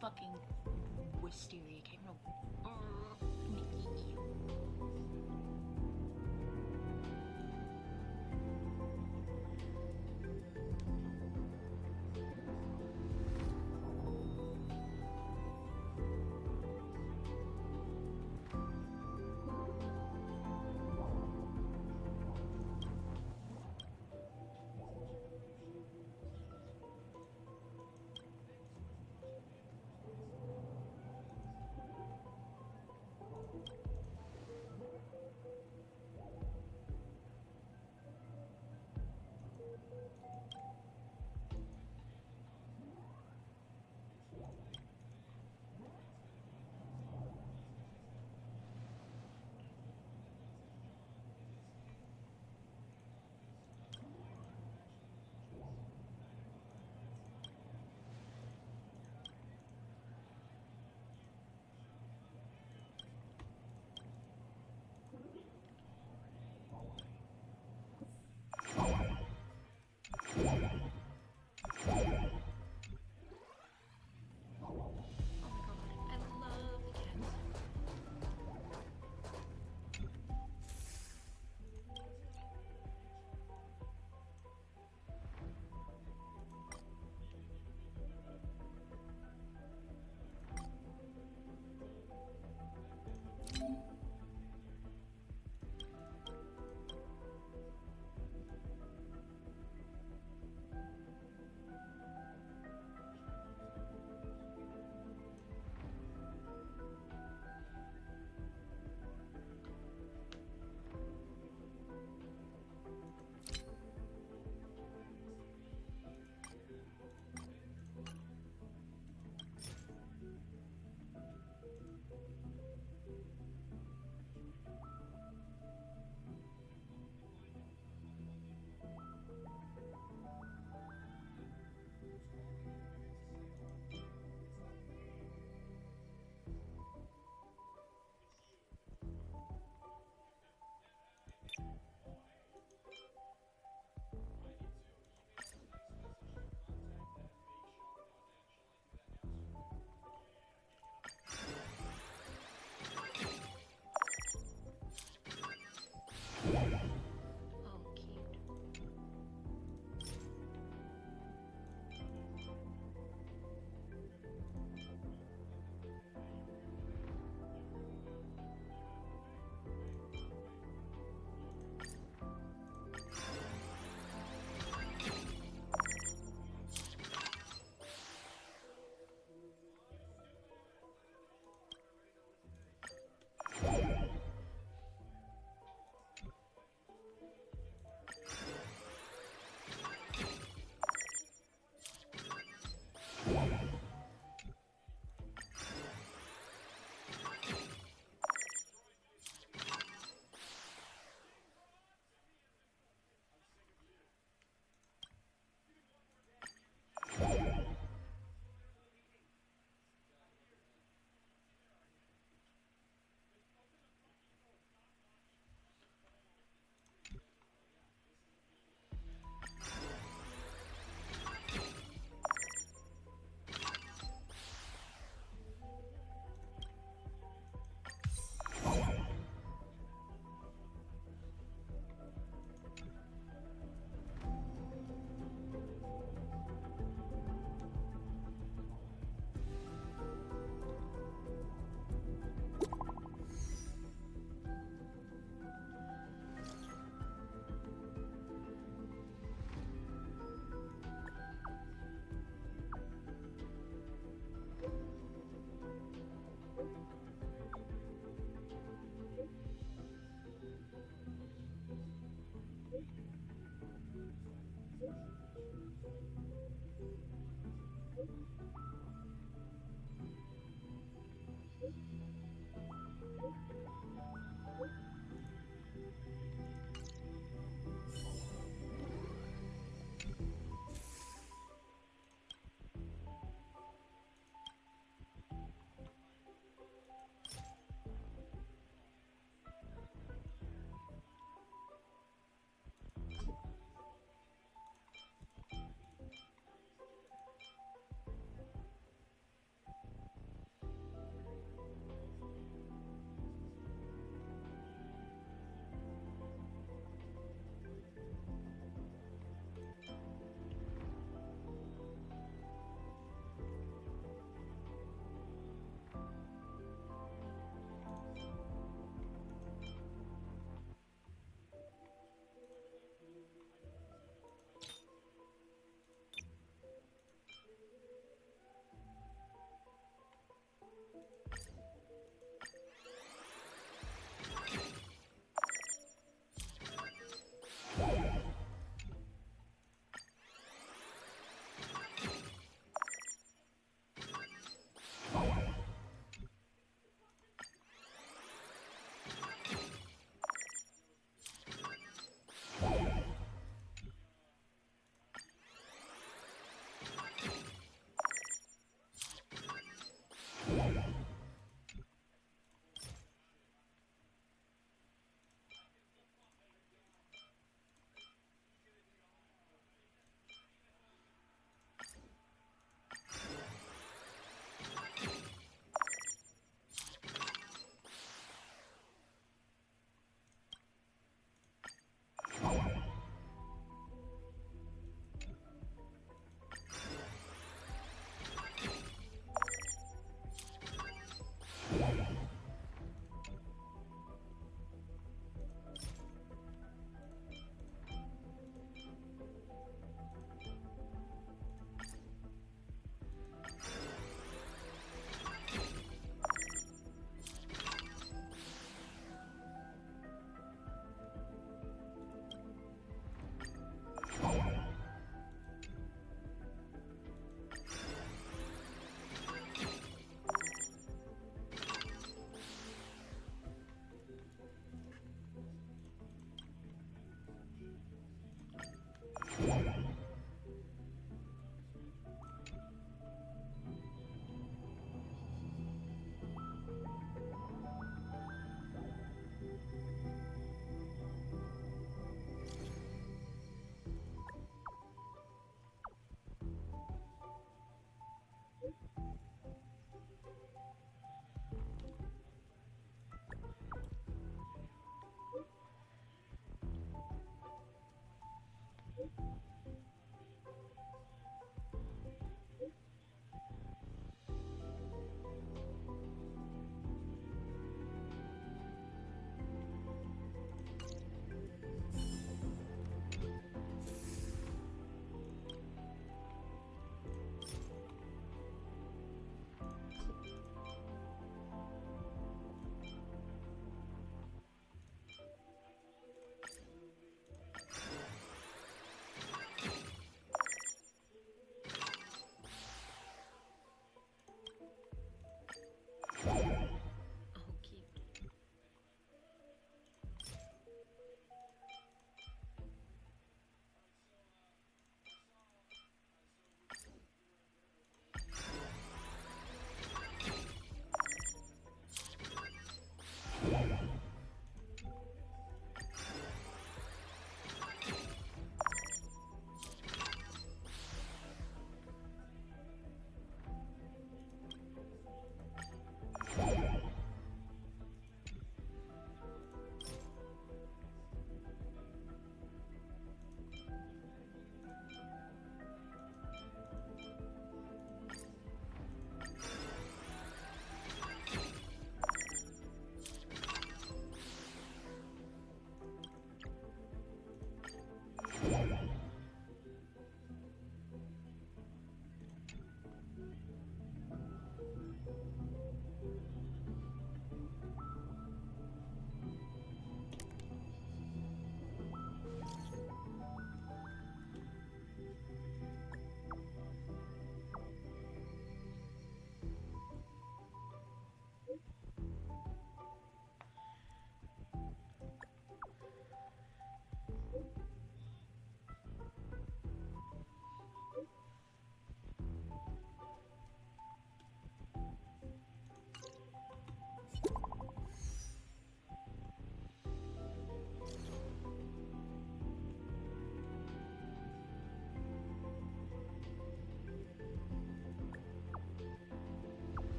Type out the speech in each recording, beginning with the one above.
fucking wisteria came from. Nikki, ew.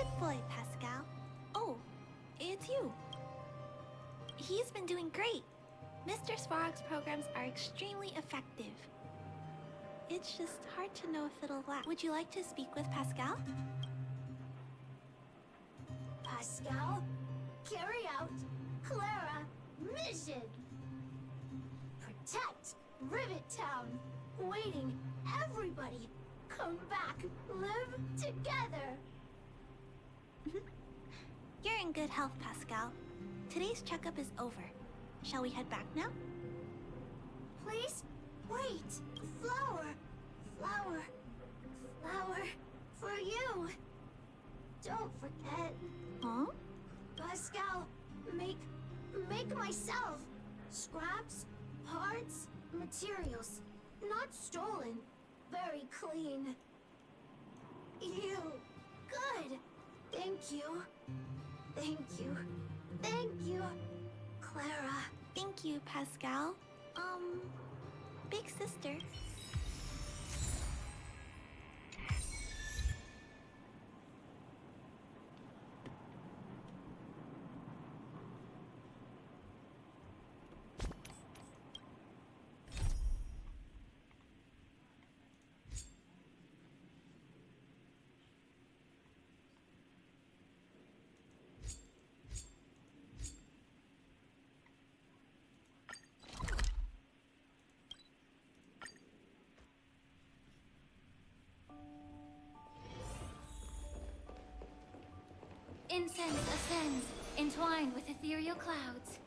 Good boy, Pascal. Oh, it's you. He's been doing great. Mr. Svarog's programs are extremely effective. It's just hard to know if it'll last. Would you like to speak with Pascal? Pascal, carry out Clara mission. Protect Rivet Town. Waiting, everybody. Come back, live together. You're in good health, Pascal. Today's checkup is over. Shall we head back now? Please, wait. Flower, flower, flower for you. Don't forget. Huh? Pascal, make myself. Scraps, parts, materials. Not stolen. Very clean. You. Good. Thank you. Thank you. Thank you, Clara. Thank you, Pascal. Big sister. Incense ascends, entwined with ethereal clouds.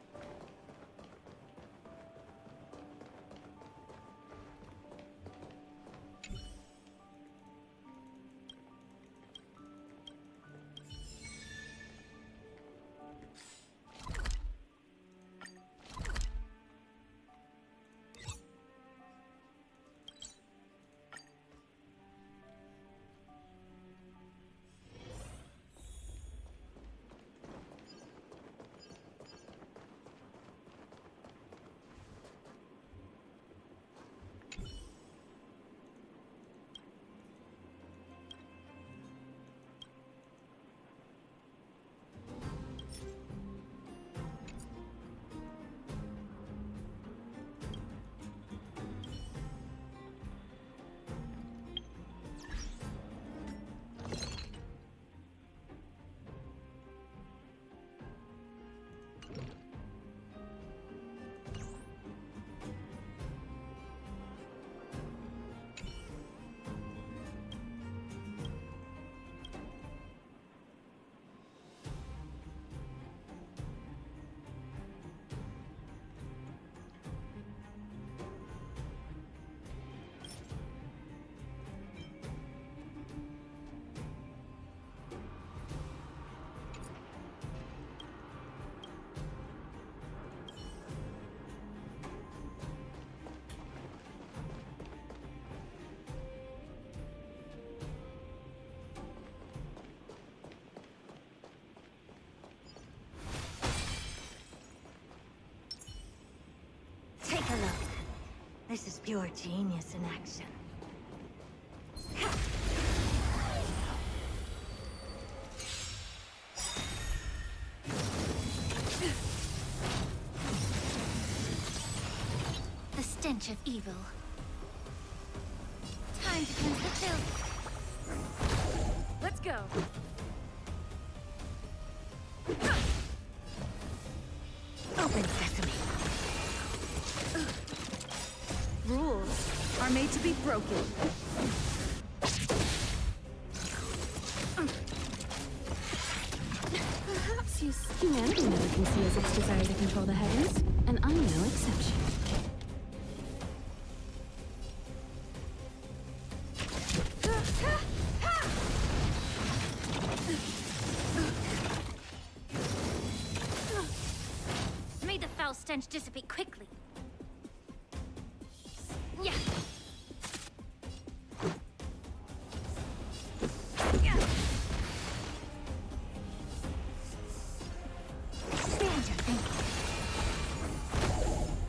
Take a look. This is pure genius in action. The stench of evil. Time to cleanse the filth. Let's go. Open sesame. Rules are made to be broken. Perhaps humanity never conceals its desire to control the heavens, and I'm no exception. May the foul stench dissipate quickly. Yeah.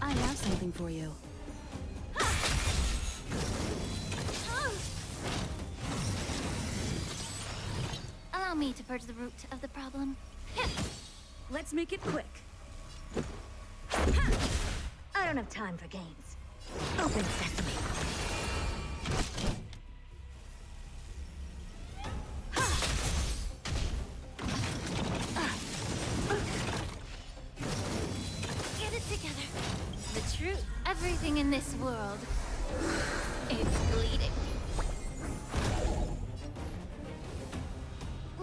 I have something for you. Allow me to purge the root of the problem. Let's make it quick. I don't have time for games. Open sesame. Get it together. The truth. Everything in this world. It's bleeding.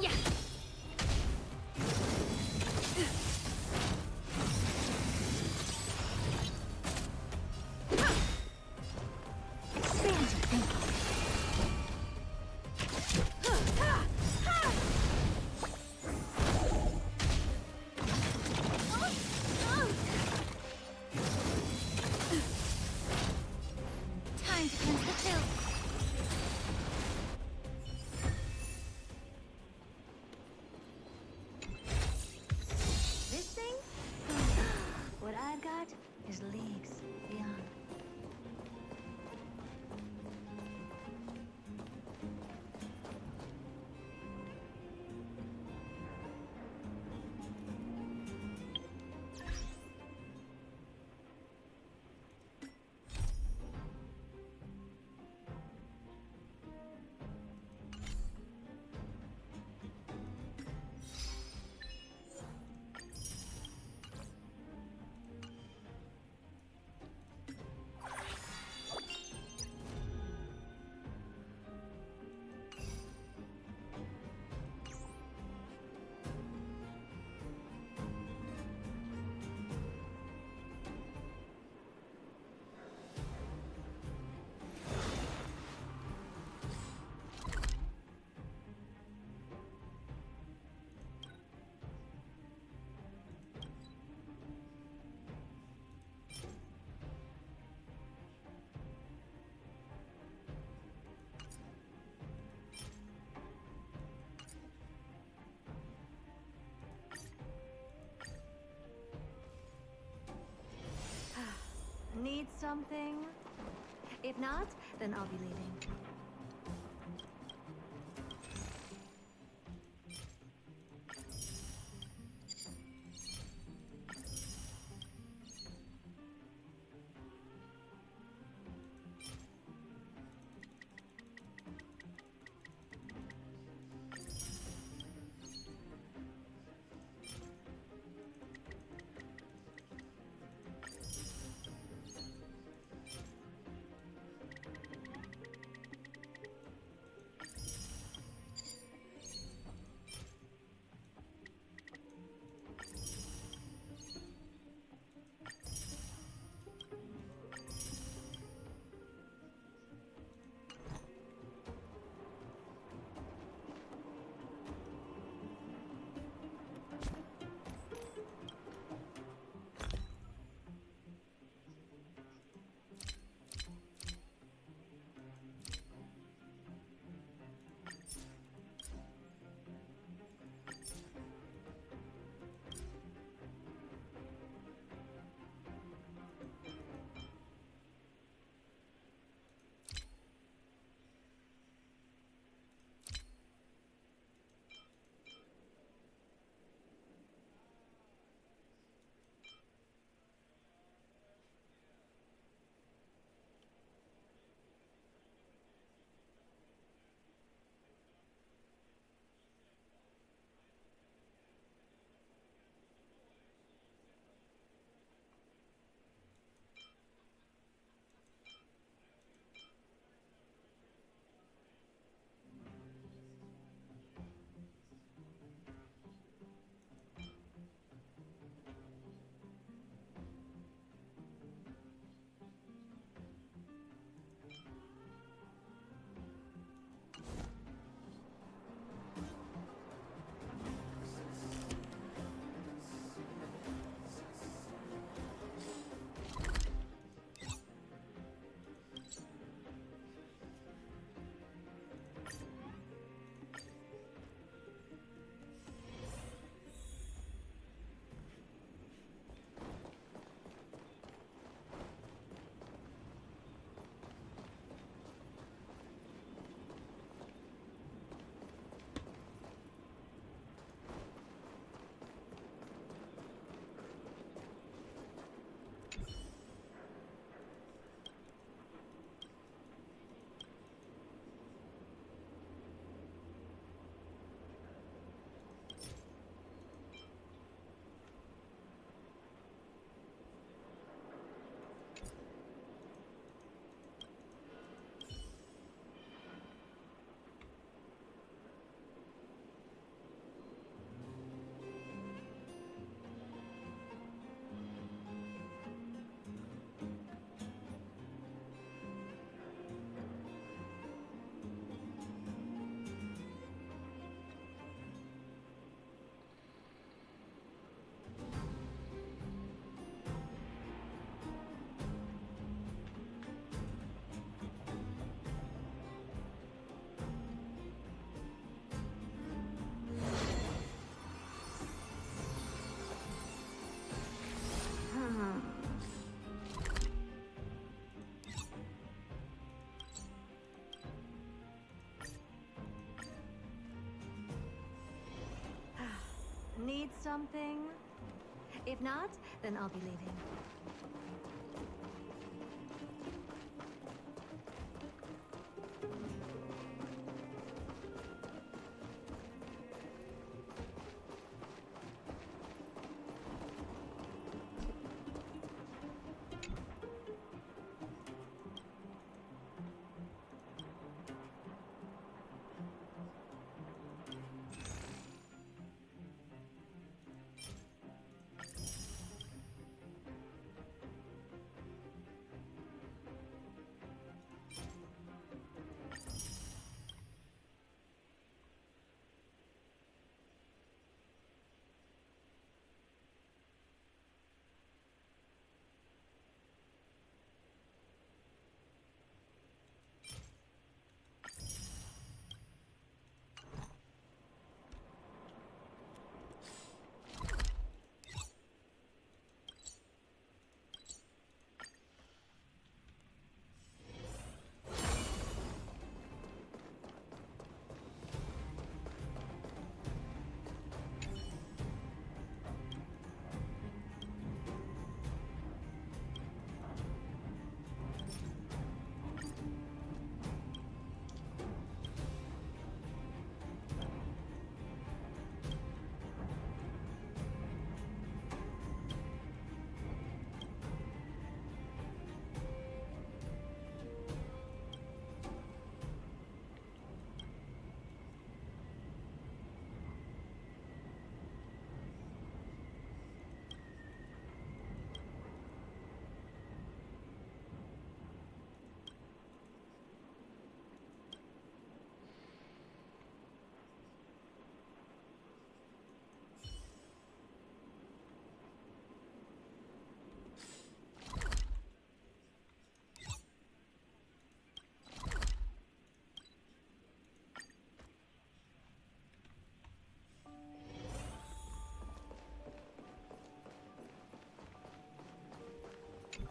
Yeah. Expand your thinking. Time to cleanse the filth. This thing? What I've got is leagues beyond. Need something? If not, then I'll be leaving. Need something? If not, then I'll be leaving.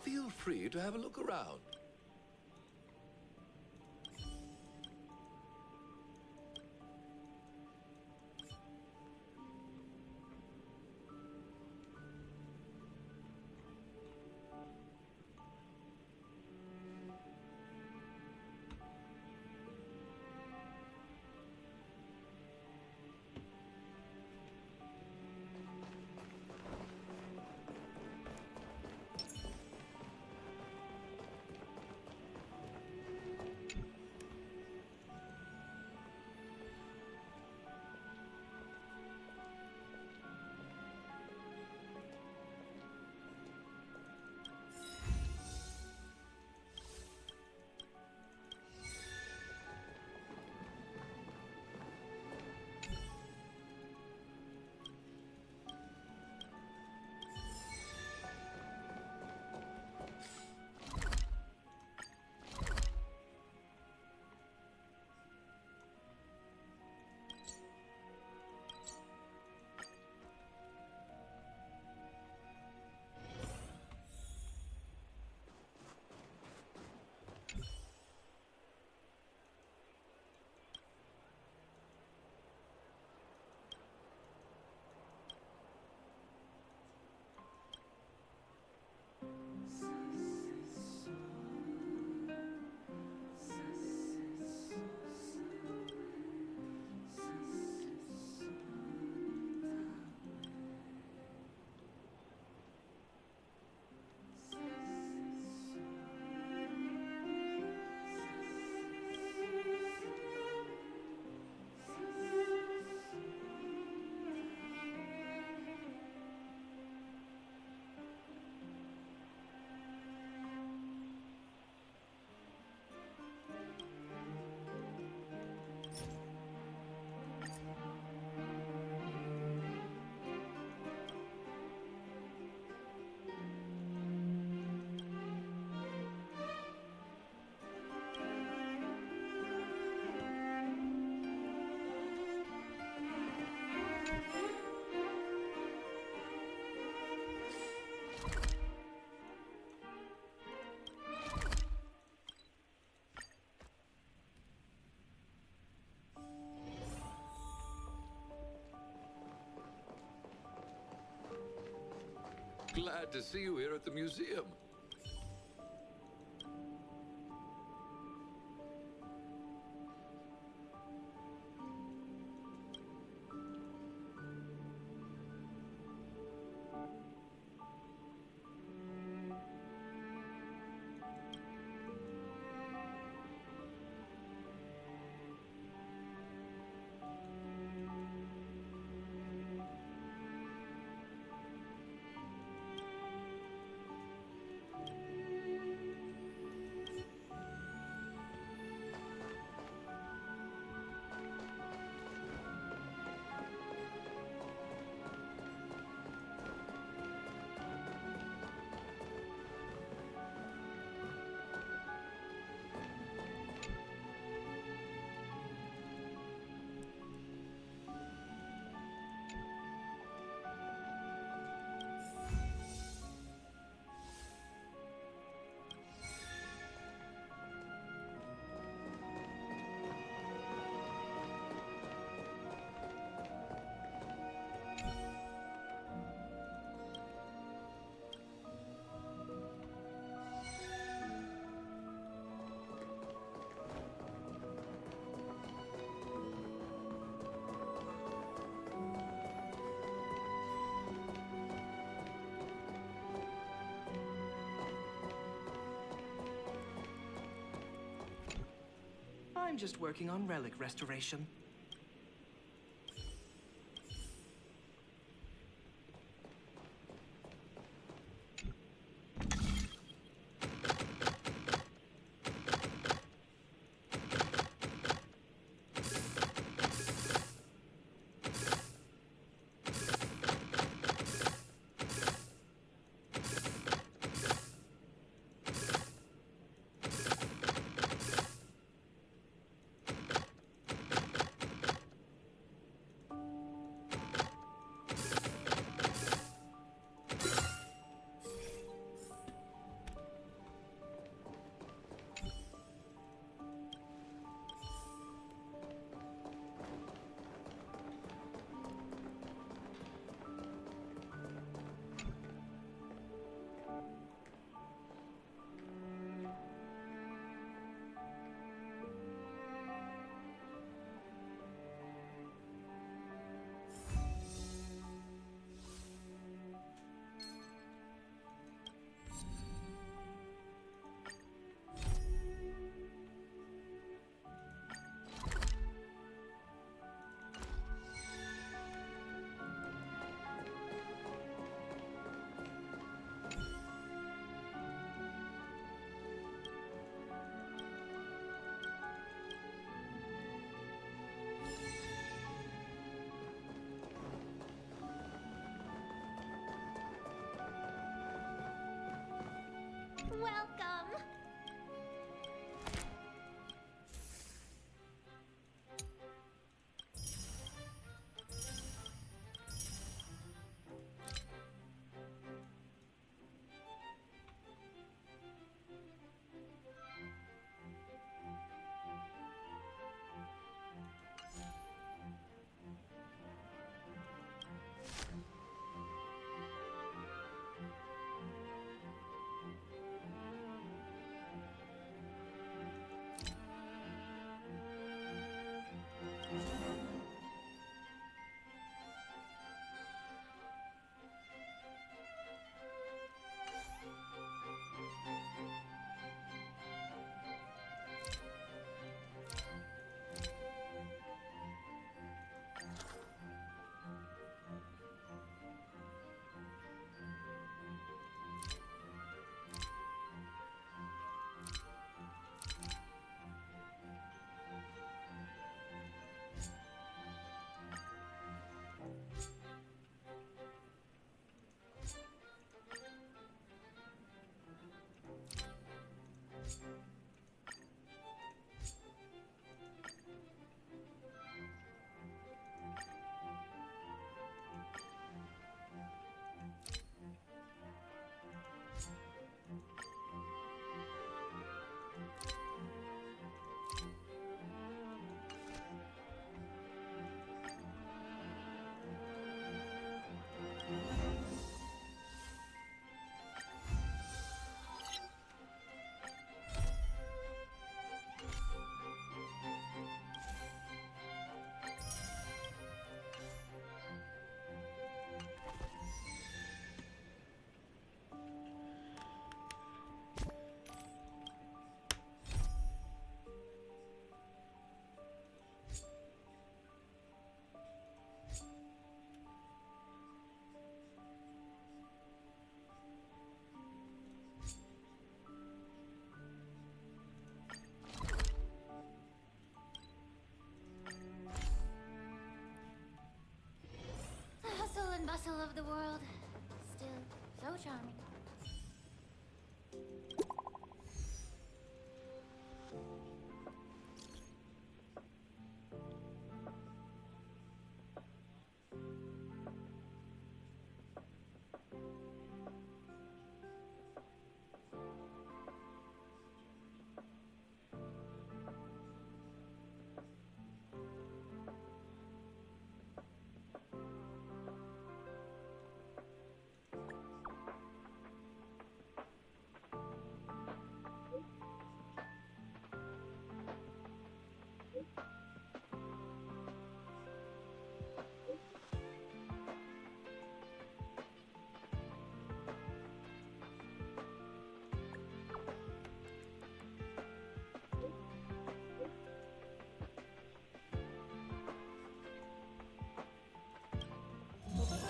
Feel free to have a look around. Glad to see you here at the museum. I'm just working on relic restoration.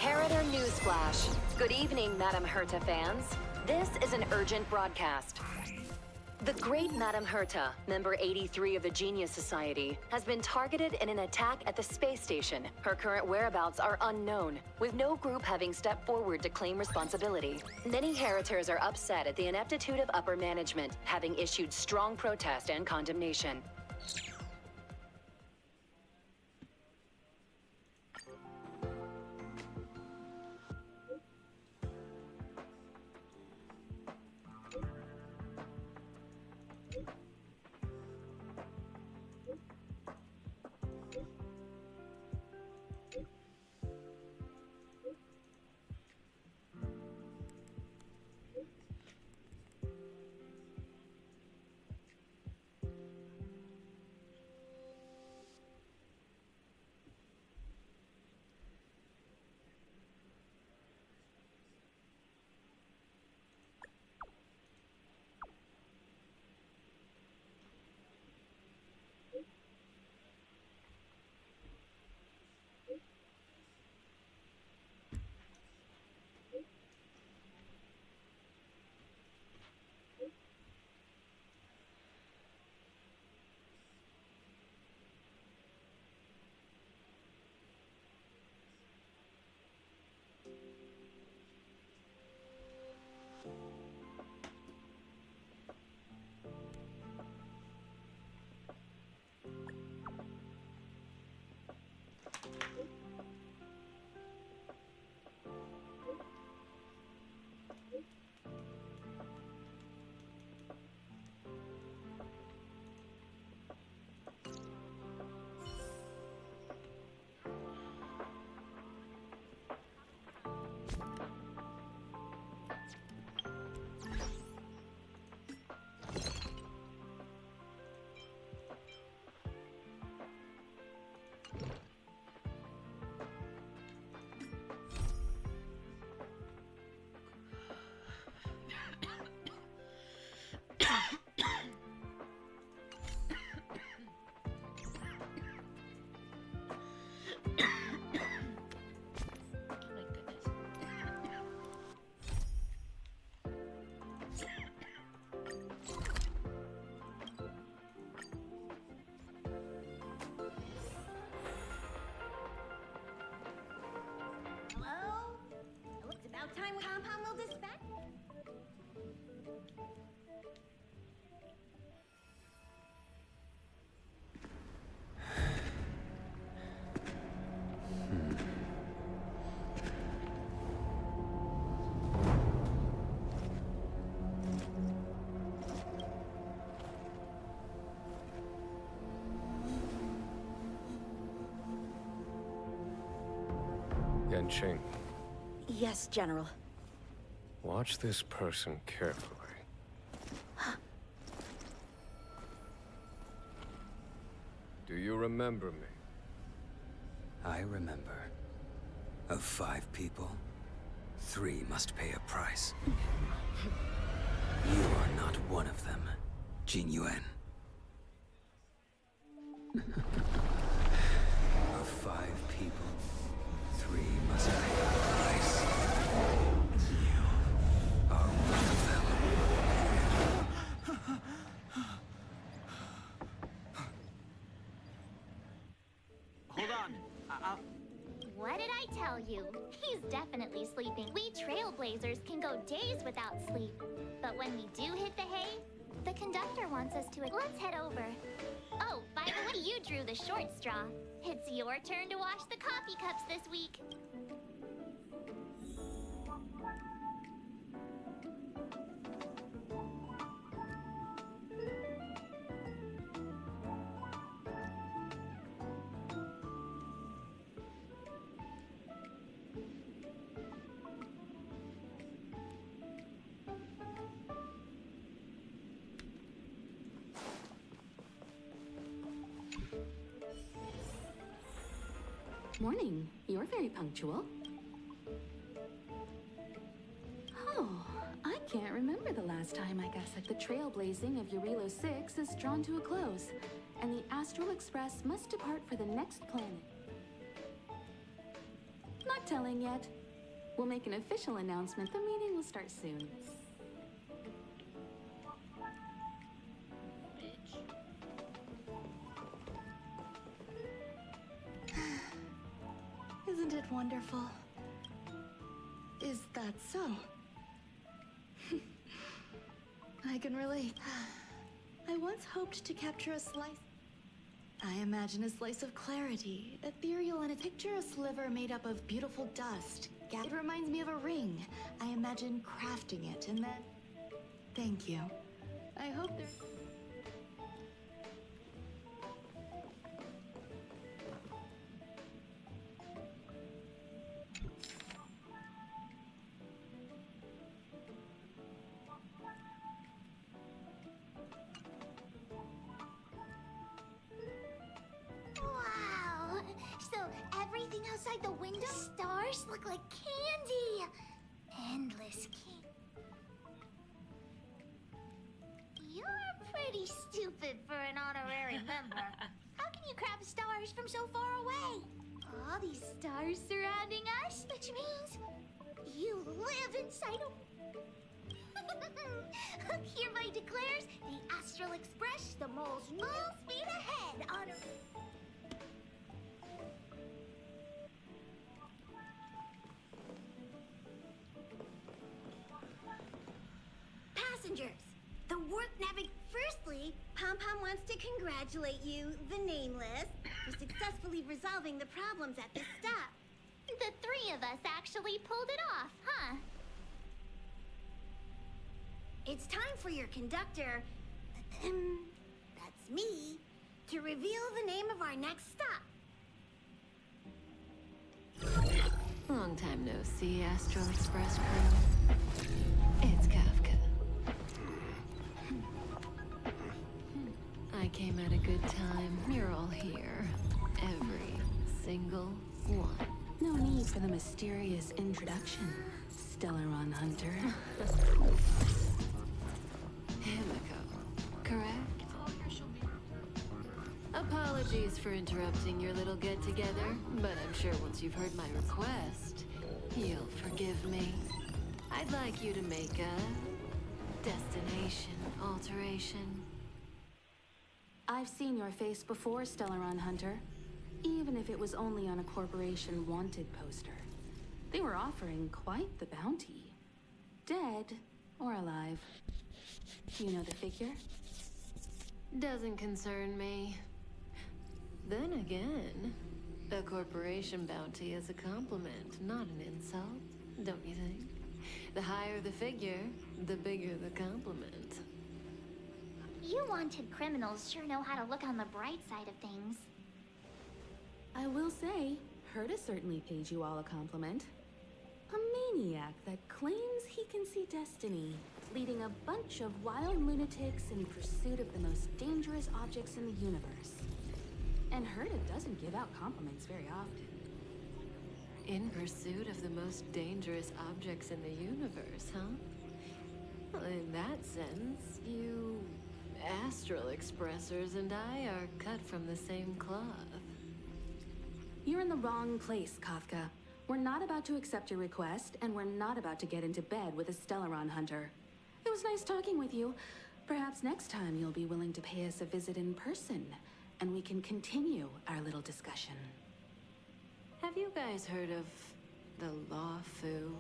Harrider Newsflash. Good evening, Madame Herta fans. This is an urgent broadcast. The great Madame Herta, member 83 of the Genius Society, has been targeted in an attack at the space station. Her current whereabouts are unknown, with no group having stepped forward to claim responsibility. Many Heritors are upset at the ineptitude of upper management, having issued strong protest and condemnation. Time compound will dispatch. Yanqing, Yes, General. watch this person carefully. Do you remember me? I remember. Of 5 people, 3 must pay a price. You are not one of them, Jin Yuan. Of 5 people, 3 must pay a price. You are one of them. Hold on. What did I tell you? He's definitely sleeping. We trailblazers can go days without sleep. But when we do hit the hay, the conductor wants us to... Let's head over. Oh, by the way, you drew the short straw. It's your turn to wash the coffee cups this week. Morning. You're very punctual. Oh, I can't remember the last time I guess that the trailblazing of Eurilo 6 is drawn to a close, and the Astral Express must depart for the next planet. Not telling yet. We'll make an official announcement. The meeting will start soon. Isn't it wonderful? Is that so? I can relate. I once hoped to capture a slice. I imagine a slice of clarity, ethereal, and a picture a sliver made up of beautiful dust. It reminds me of a ring. I imagine crafting it and then... Thank you. I hope there's... Wow! So everything outside the window? Stars look like candy! Endless candy. You're pretty stupid for an honorary member. How can you grab stars from so far away? All these stars surrounding us, which means you live inside a... Hereby declares the Astral Express, the mole's full speed ahead on a... Passengers, the work Firstly, Pom Pom wants to congratulate you, the Nameless, for successfully resolving the problems at this stop. The three of us actually pulled it off, huh? It's time for your conductor, that's me, to reveal the name of our next stop. Long time no see, Astral Express crew. It's Kafka. I came at a good time. You're all here. Every single one. No need for the mysterious introduction, Stellaron Hunter. Himiko, correct? Apologies for interrupting your little get-together, but I'm sure once you've heard my request, you'll forgive me. I'd like you to make a destination alteration. I've seen your face before, Stellaron Hunter. Even if it was only on a corporation wanted poster. They were offering quite the bounty. Dead or alive. Do you know the figure? Doesn't concern me. Then again, a corporation bounty is a compliment, not an insult, don't you think? The higher the figure, the bigger the compliment. You wanted criminals sure know how to look on the bright side of things. I will say, Herta certainly paid you all a compliment. A maniac that claims he can see destiny, leading a bunch of wild lunatics in pursuit of the most dangerous objects in the universe. And Herta doesn't give out compliments very often. In pursuit of the most dangerous objects in the universe, huh? Well, in that sense, you Astral Expressors and I are cut from the same cloth. You're in the wrong place, Kafka. We're not about to accept your request, and we're not about to get into bed with a Stellaron Hunter. It was nice talking with you. Perhaps next time you'll be willing to pay us a visit in person, and we can continue our little discussion. Have you guys heard of the Law Fu?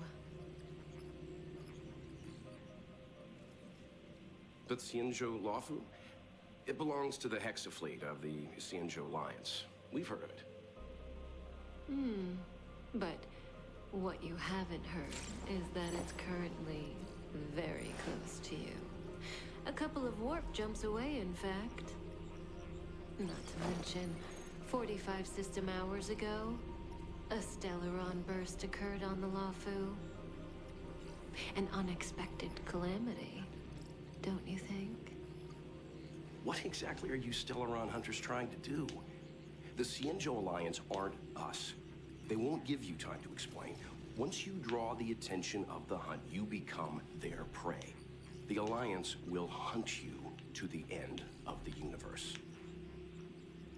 The Xianzhou Lawfu? It belongs to the Hexafleet of the Xianzhou Alliance. We've heard of it. But what you haven't heard is that it's currently very close to you. A couple of warp jumps away, in fact. Not to mention, 45 system hours ago, a Stellaron burst occurred on the Lawfu. An unexpected calamity, don't you think? What exactly are you Stellaron hunters trying to do? The Xianzhou Alliance aren't us. They won't give you time to explain. Once you draw the attention of the hunt, you become their prey. The Alliance will hunt you to the end of the universe.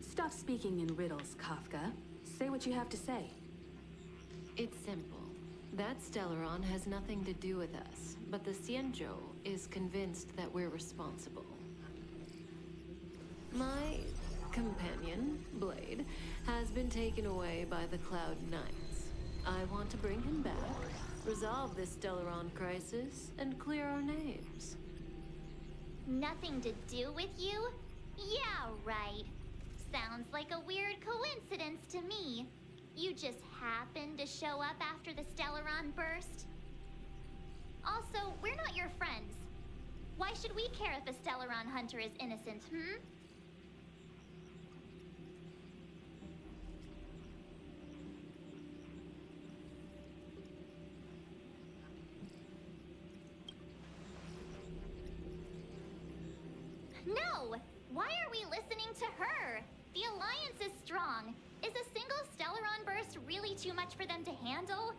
Stop speaking in riddles, Kafka. Say what you have to say. It's simple. That Stellaron has nothing to do with us, but the Xianzhou is convinced that we're responsible. My companion, Blade, has been taken away by the Cloud Knights. I want to bring him back, resolve this Stellaron crisis, and clear our names. Nothing to do with you? Yeah, right. Sounds like a weird coincidence to me. You just happened to show up after the Stellaron burst? Also, we're not your friends. Why should we care if a Stellaron hunter is innocent, No! Why are we listening to her? The Alliance is strong. Is a single Stellaron burst really too much for them to handle?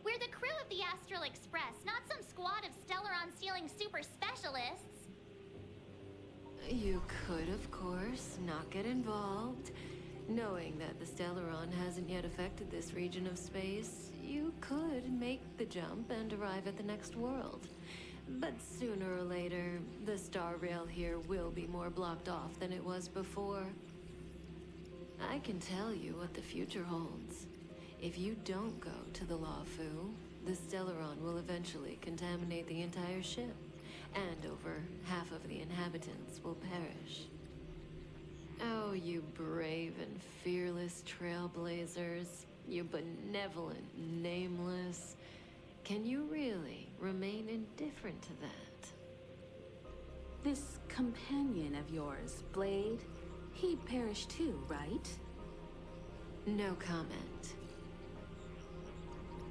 We're the crew of the Astral Express, not some squad of Stellaron-stealing super specialists. You could, of course, not get involved. Knowing that the Stellaron hasn't yet affected this region of space, you could make the jump and arrive at the next world. But sooner or later, the star rail here will be more blocked off than it was before. I can tell you what the future holds. If you don't go to the Lawfu, the Stellaron will eventually contaminate the entire ship, and over half of the inhabitants will perish. Oh, you brave and fearless trailblazers, you benevolent nameless. Can you really remain indifferent to that? This companion of yours, Blade, he perished too, right? No comment.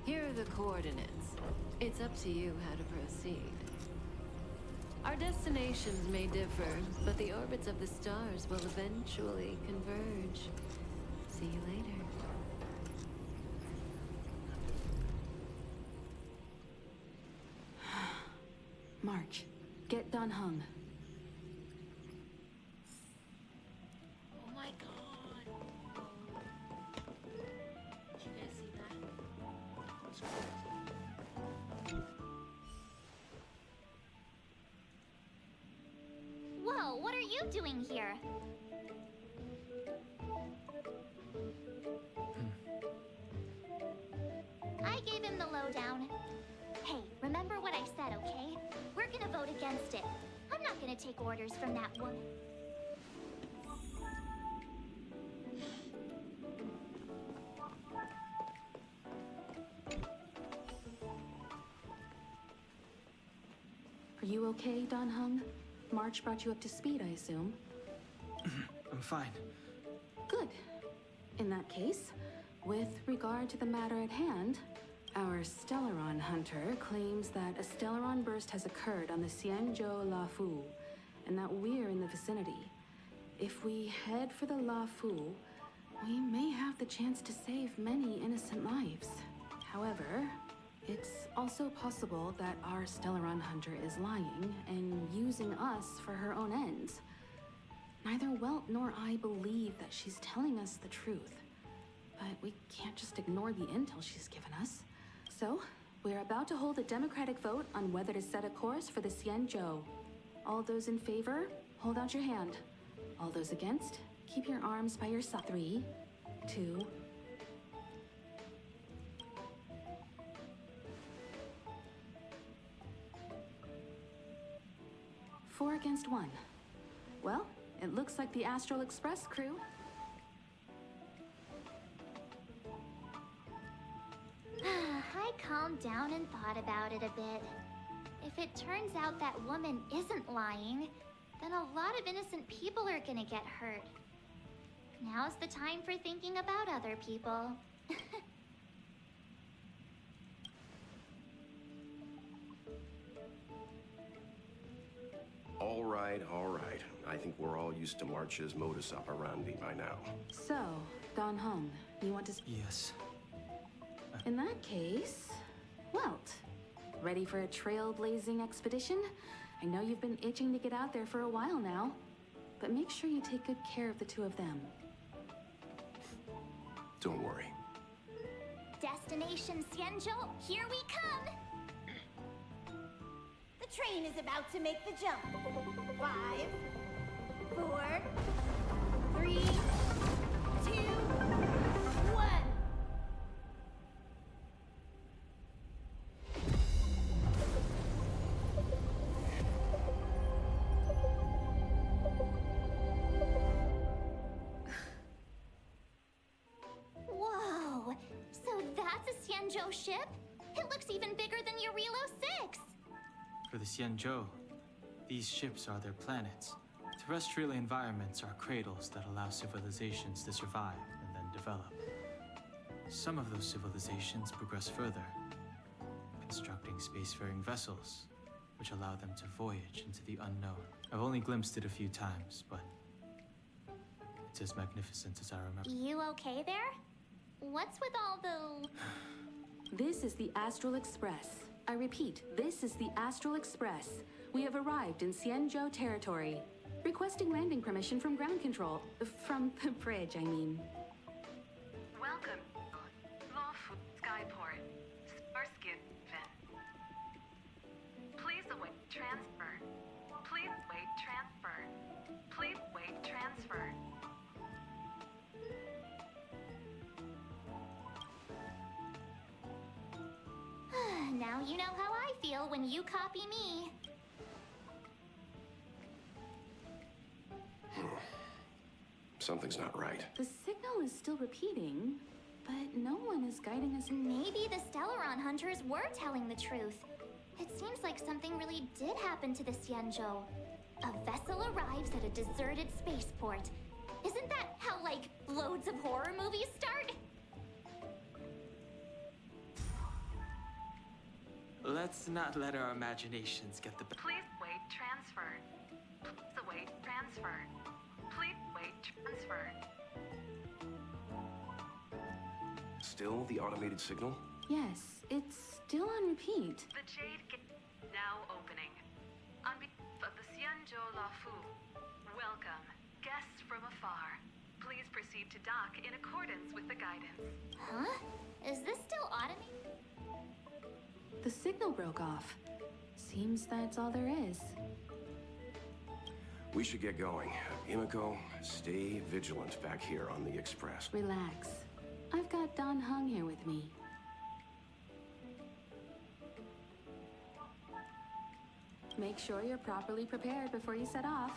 Here are the coordinates. It's up to you how to proceed. Our destinations may differ, but the orbits of the stars will eventually converge. See you later. March, get Don Hung. Oh my god. Did you guys see that? That's crazy. Whoa, what are you doing here? I gave him the lowdown. Hey, remember what I said, okay? We're gonna vote against it. I'm not gonna take orders from that woman. Are you okay, Don Hung? March brought you up to speed, I assume. I'm fine. Good. In that case, with regard to the matter at hand, our Stellaron hunter claims that a Stellaron burst has occurred on the Xianzhou Lawfu, and that we're in the vicinity. If we head for the Lawfu, we may have the chance to save many innocent lives. However, it's also possible that our Stellaron hunter is lying and using us for her own ends. Neither Welt nor I believe that she's telling us the truth, but we can't just ignore the intel she's given us. So, we're about to hold a democratic vote on whether to set a course for the Xianzhou. All those in favor, hold out your hand. All those against, keep your arms by your side. 3, 2, 4 against 1. Well, it looks like the Astral Express crew. I calmed down and thought about it a bit. If it turns out that woman isn't lying, then a lot of innocent people are gonna get hurt. Now's the time for thinking about other people. All right, all right. I think we're all used to March's modus operandi by now. So, Don Hong, you want to... Yes. In that case, Welt. Ready for a trailblazing expedition? I know you've been itching to get out there for a while now. But make sure you take good care of the two of them. Don't worry. Destination Xianzhou, here we come! The train is about to make the jump. 5, 4, 3, 2, 1. Whoa! So that's a Xianzhou ship? It looks even bigger than Eurilo 6! For the Xianzhou, these ships are their planets. Terrestrial environments are cradles that allow civilizations to survive and then develop. Some of those civilizations progress further, constructing spacefaring vessels, which allow them to voyage into the unknown. I've only glimpsed it a few times, but it's as magnificent as I remember. You okay there? What's with all the... This is the Astral Express. I repeat, this is the Astral Express. We have arrived in Xianzhou territory. Requesting landing permission from ground control. From the bridge, I mean. Welcome, Lawful Skyport, Starskin Fin. Please await transfer. Please wait transfer. Please wait transfer. Now you know how I feel when you copy me. Something's not right. The signal is still repeating, but no one is guiding us. Maybe the Stellaron hunters were telling the truth. It seems like something really did happen to the Xianzhou. A vessel arrives at a deserted spaceport. Isn't that how, like, loads of horror movies start? Let's not let our imaginations get the better. Please wait transfer. Please await transfer. Please wait transfer. Still the automated signal? Yes, it's still on repeat. The Jade Gate now opening. On behalf of the Xianzhou Lafu, welcome, guests from afar. Please proceed to dock in accordance with the guidance. Huh? Is this still automated? The signal broke off. Seems that's all there is. We should get going. Himiko, stay vigilant back here on the Express. Relax. I've got Don Hung here with me. Make sure you're properly prepared before you set off.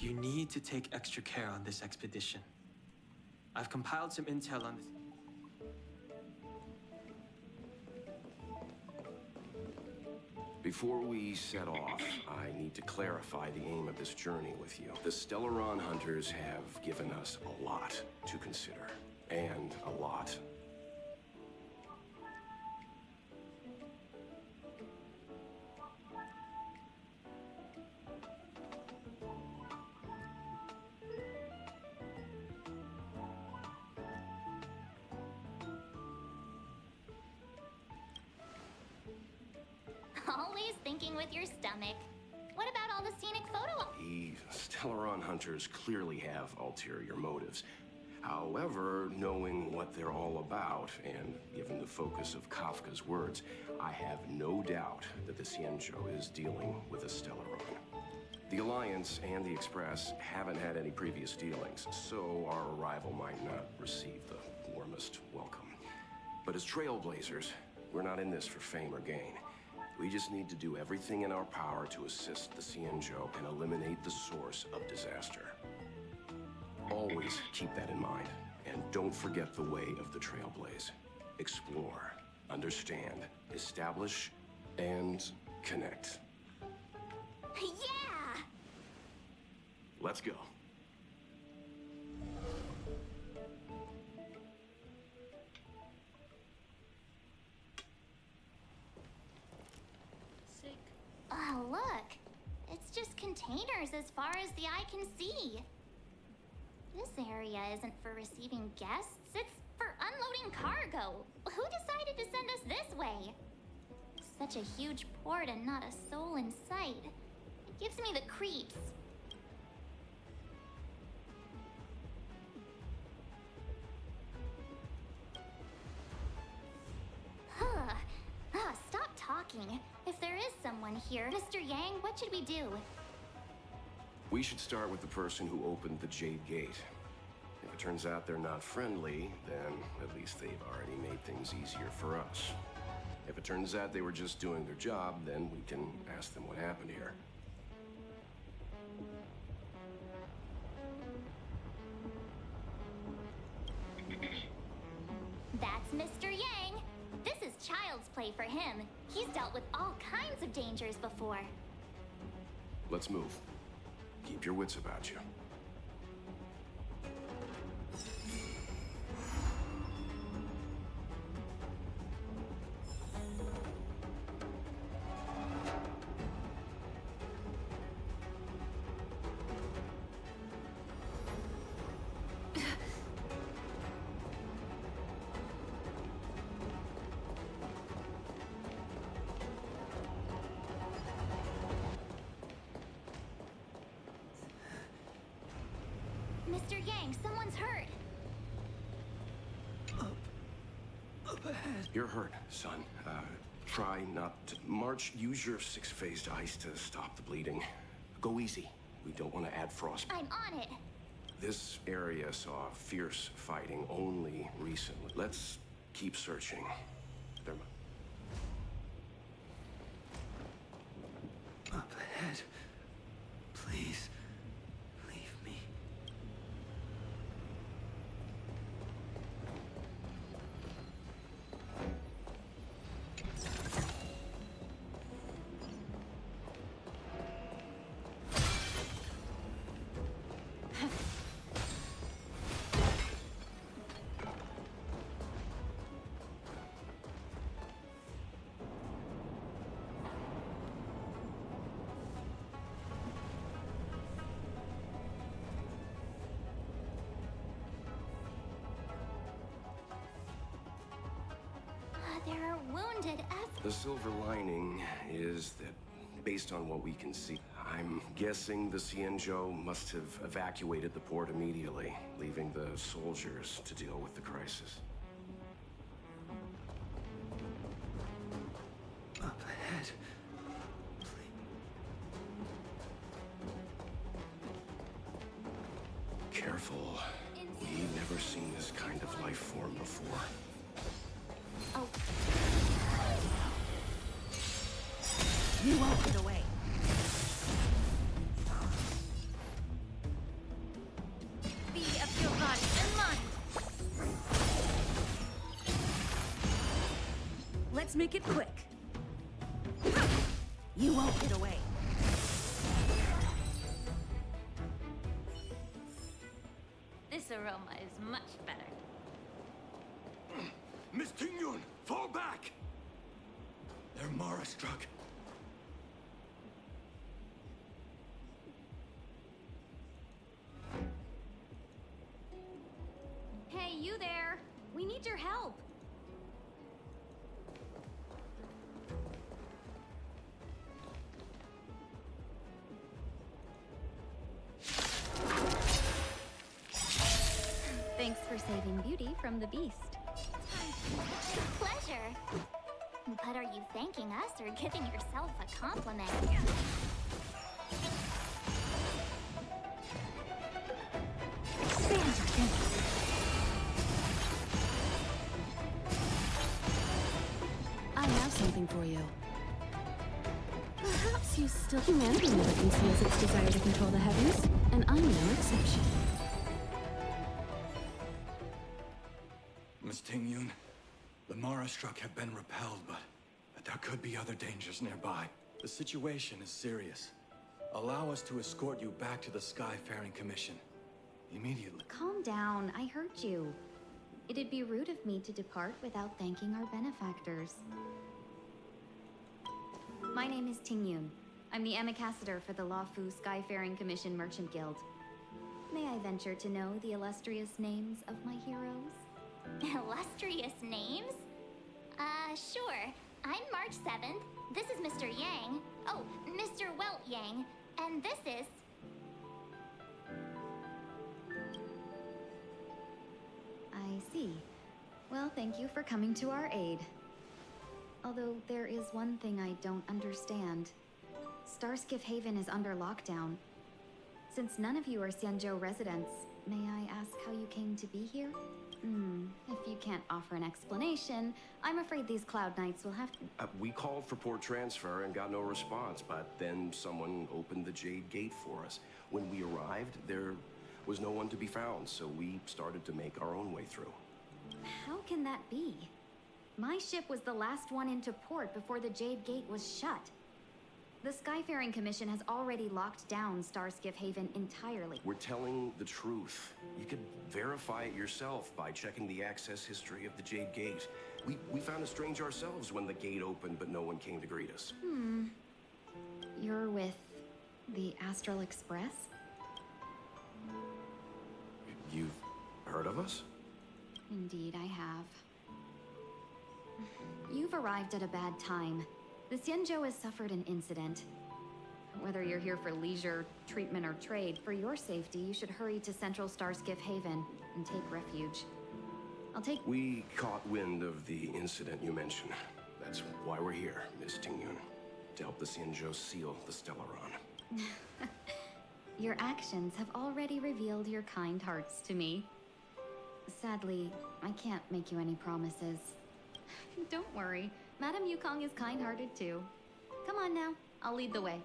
You need to take extra care on this expedition. I've compiled some intel on this. Before we set off, I need to clarify the aim of this journey with you. The Stellaron hunters have given us a lot to consider, and a lot. Always thinking with your stomach. What about all the scenic photo? The Stellaron hunters clearly have ulterior motives. However, knowing what they're all about, and given the focus of Kafka's words, I have no doubt that the Xianzhou is dealing with a Stellaron. The Alliance and the Express haven't had any previous dealings, so our arrival might not receive the warmest welcome. But as trailblazers, we're not in this for fame or gain. We just need to do everything in our power to assist the Xianzhou and eliminate the source of disaster. Always keep that in mind, and don't forget the way of the Trailblaze. Explore, understand, establish, and connect. Yeah! Let's go. Sick. Oh, look. It's just containers as far as the eye can see. This area isn't for receiving guests, it's for unloading cargo. Who decided to send us this way? Such a huge port and not a soul in sight. It gives me the creeps. Stop talking. If there is someone here, Mr. Yang, what should we do? We should start with the person who opened the Jade Gate. If it turns out they're not friendly, then at least they've already made things easier for us. If it turns out they were just doing their job, then we can ask them what happened here. That's Mr. Yang. This is child's play for him. He's dealt with all kinds of dangers before. Let's move. Keep your wits about you. Mr. Yang, someone's hurt. Up ahead. You're hurt, son. Try not to march. Use your six-phased ice to stop the bleeding. Go easy. We don't want to add frost. I'm on it. This area saw fierce fighting only recently. Let's keep searching. There. Up ahead. Please. Leave me. There are wounded The silver lining is that, based on what we can see, I'm guessing the Xianzhou must have evacuated the port immediately, leaving the soldiers to deal with the crisis. Up ahead. Careful. We've never seen this kind of life form before. Oh. You won't get away. Let's make it quick. You won't get away. This aroma is much better. Miss Tingyun, fall back! They're Mara struck. Hey, you there! We need your help! Thanks for saving Beauty from the beast. Pleasure. But are you thanking us or giving yourself a compliment? I have something for you. Perhaps you still... Humanity never conceals its desire to control the heavens, and I'm no exception. Miss Tingyun, the Mara struck have been repelled, but there could be other dangers nearby. The situation is serious. Allow us to escort you back to the Skyfaring Commission. Immediately. Calm down, I heard you. It'd be rude of me to depart without thanking our benefactors. My name is Tingyun. I'm the ambassador for the Lafu Skyfaring Commission Merchant Guild. May I venture to know the illustrious names of my heroes? Illustrious names? Sure. I'm March 7th. This is Mr. Yang. Oh, Mr. Welt Yang. And this is... I see. Well, thank you for coming to our aid. Although there is one thing I don't understand. Starskiff Haven is under lockdown. Since none of you are Xianzhou residents, may I ask how you came to be here? If you can't offer an explanation, I'm afraid these Cloud Knights will have to... We called for port transfer and got no response, but then someone opened the Jade Gate for us. When we arrived, there was no one to be found, so we started to make our own way through. How can that be? My ship was the last one into port before the Jade Gate was shut. The Skyfaring Commission has already locked down Starskiff Haven entirely. We're telling the truth. You could verify it yourself by checking the access history of the Jade Gate. We found it strange ourselves when the gate opened, but no one came to greet us. You're with the Astral Express? You've heard of us? Indeed, I have. You've arrived at a bad time. The Xianzhou has suffered an incident. Whether you're here for leisure, treatment, or trade, for your safety, you should hurry to Central Starskiff Haven and take refuge. We caught wind of the incident you mentioned. That's why we're here, Miss Tingyun. To help the Xianzhou seal the Stellaron. Your actions have already revealed your kind hearts to me. Sadly, I can't make you any promises. Don't worry, Madame Yukong is kind-hearted too. Come on now, I'll lead the way.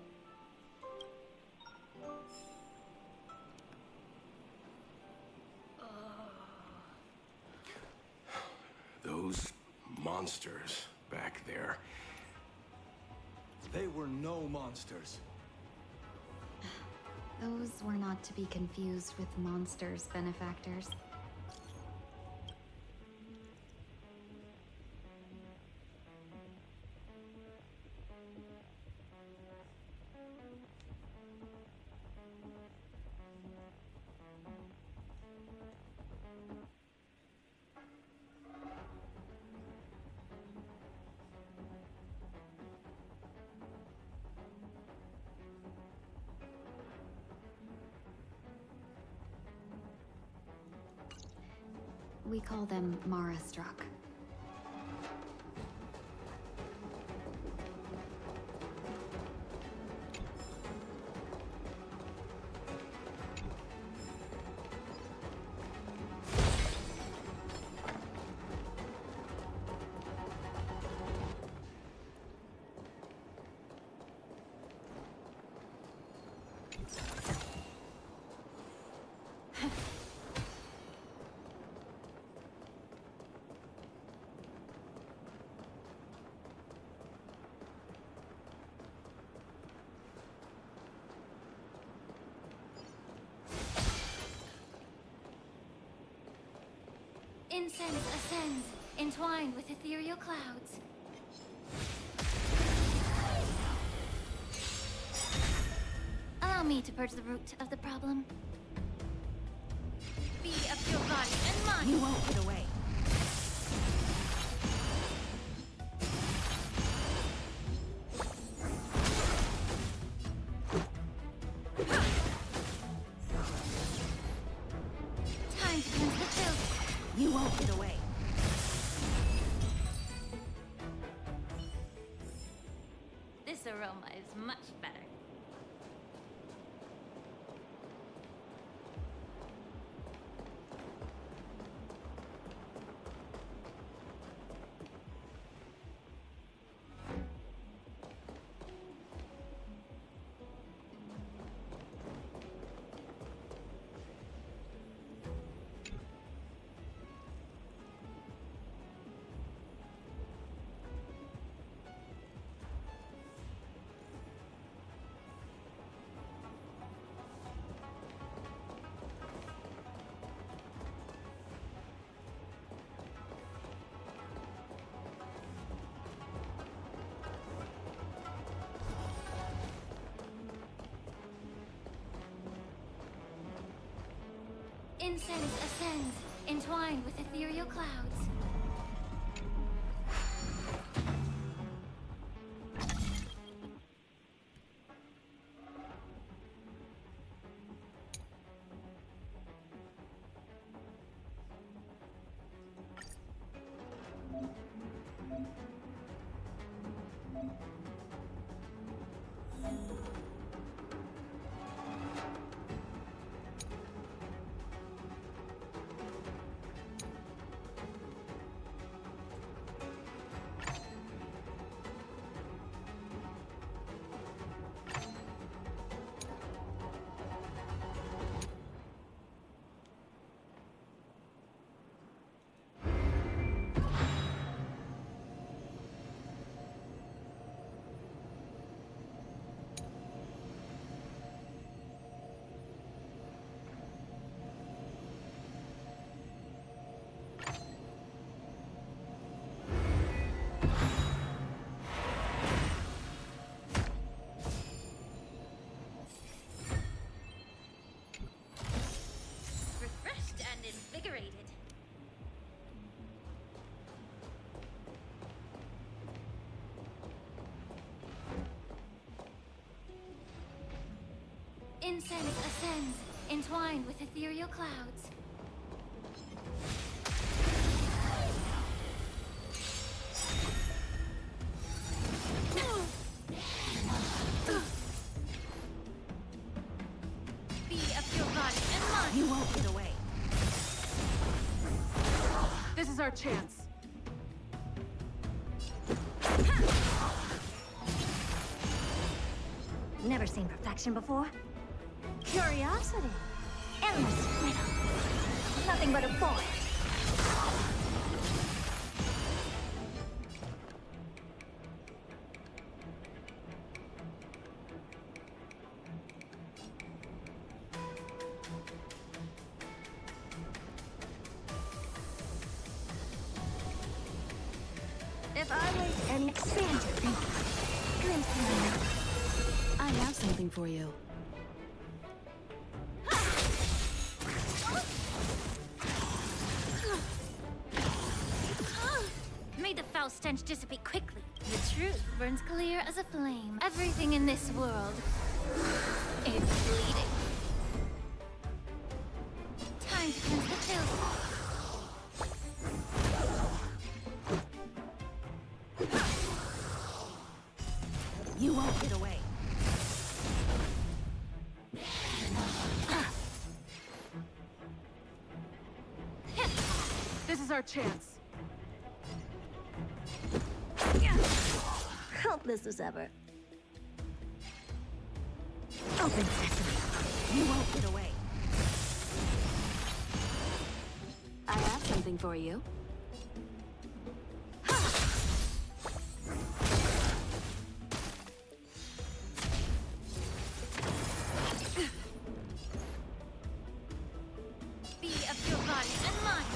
Those monsters back there. They were no monsters. Those were not to be confused with monsters, benefactors. We call them Mara Struck. Incense ascends, entwined with ethereal clouds. Allow me to purge the root of the problem. Be of your body and mind. You won't get away. Time to cleanse the filth. You won't get away. This aroma is much better. Incense ascends, entwined with ethereal clouds. Refreshed and invigorated. Incense ascends, entwined with ethereal clouds. Be of your body and mind. You won't get away. This is our chance. Never seen perfection before? Curiosity. Endless riddle. Nothing but a boy. If I waste any expand your thinking. Glimpse me. I have something for you. May the foul stench dissipate quickly. The truth burns clear as a flame. Everything in this world is bleeding. Time to cleanse the filth. You won't get away. This is our chance. Helpless as ever. Open sesame. You won't get away. I have something for you. Be of your body and mind.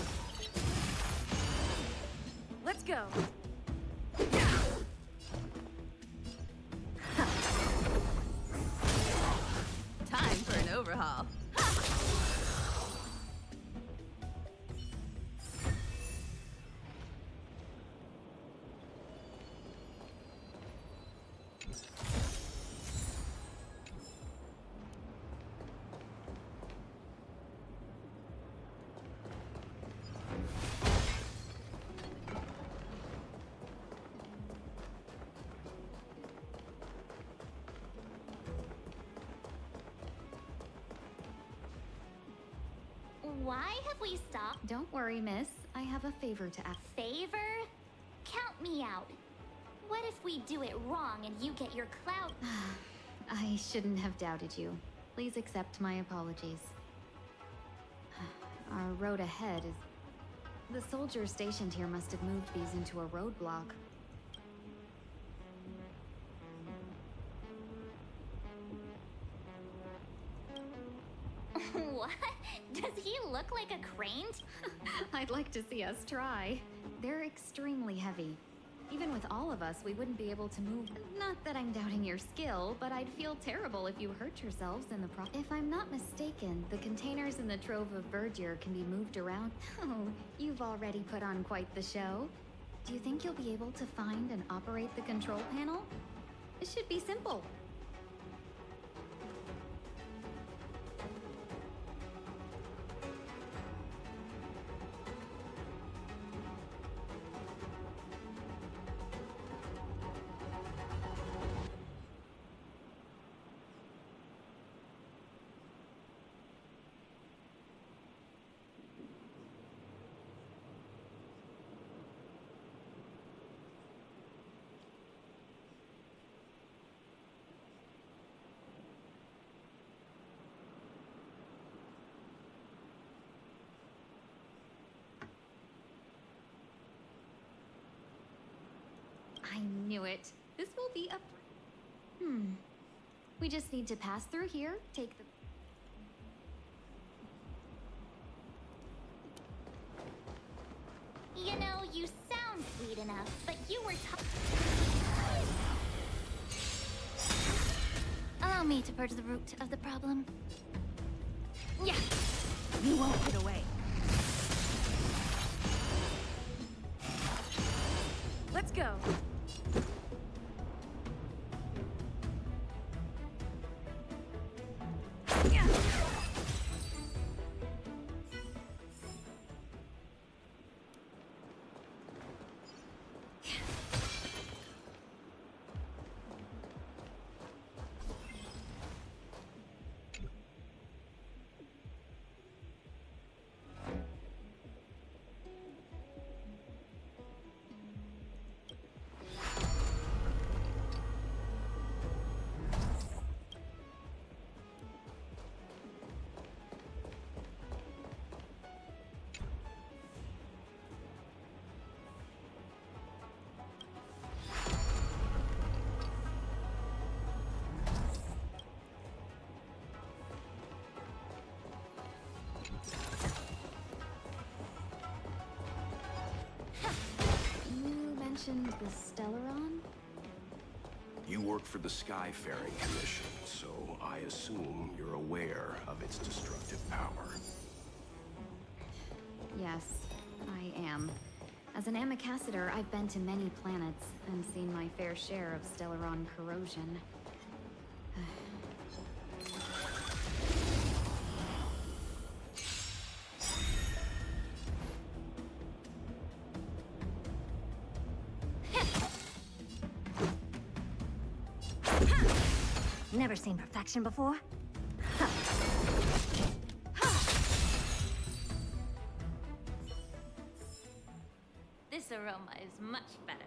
call. Why have we stopped? Don't worry, miss. I have a favor to ask. Favor? Count me out. What if we do it wrong and you get your clout? I shouldn't have doubted you. Please accept my apologies. Our road ahead is... The soldiers stationed here must have moved these into a roadblock. What? Does he look like a crane? I'd like to see us try. They're extremely heavy. Even with all of us, we wouldn't be able to move. Not that I'm doubting your skill, but I'd feel terrible if you hurt yourselves in the If I'm not mistaken, the containers in the Trove of Verdure can be moved around. Oh, you've already put on quite the show. Do you think you'll be able to find and operate the control panel? It should be simple. I knew it. This will be a... We just need to pass through here, take the... You know, you sound sweet enough, but you were Allow me to purge the root of the problem. Yeah! You won't get away. Let's go. mentioned the Stellaron? You work for the Skyfaring Commission, so I assume you're aware of its destructive power. Yes, I am. As an ambassador, I've been to many planets and seen my fair share of Stellaron corrosion. Never seen perfection before? This aroma is much better.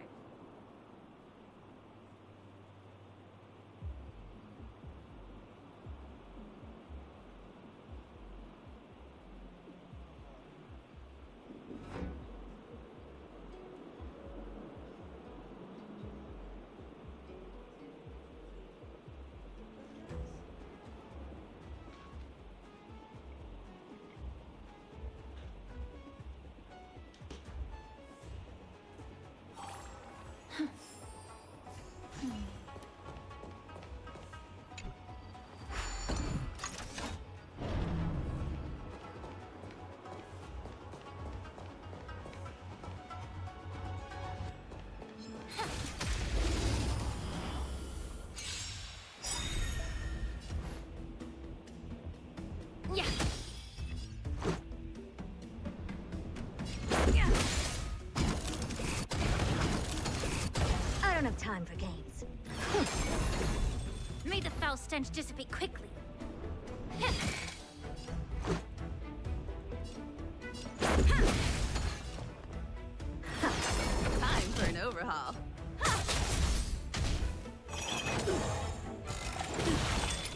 time for games. May the foul stench dissipate quickly. Time for an overhaul.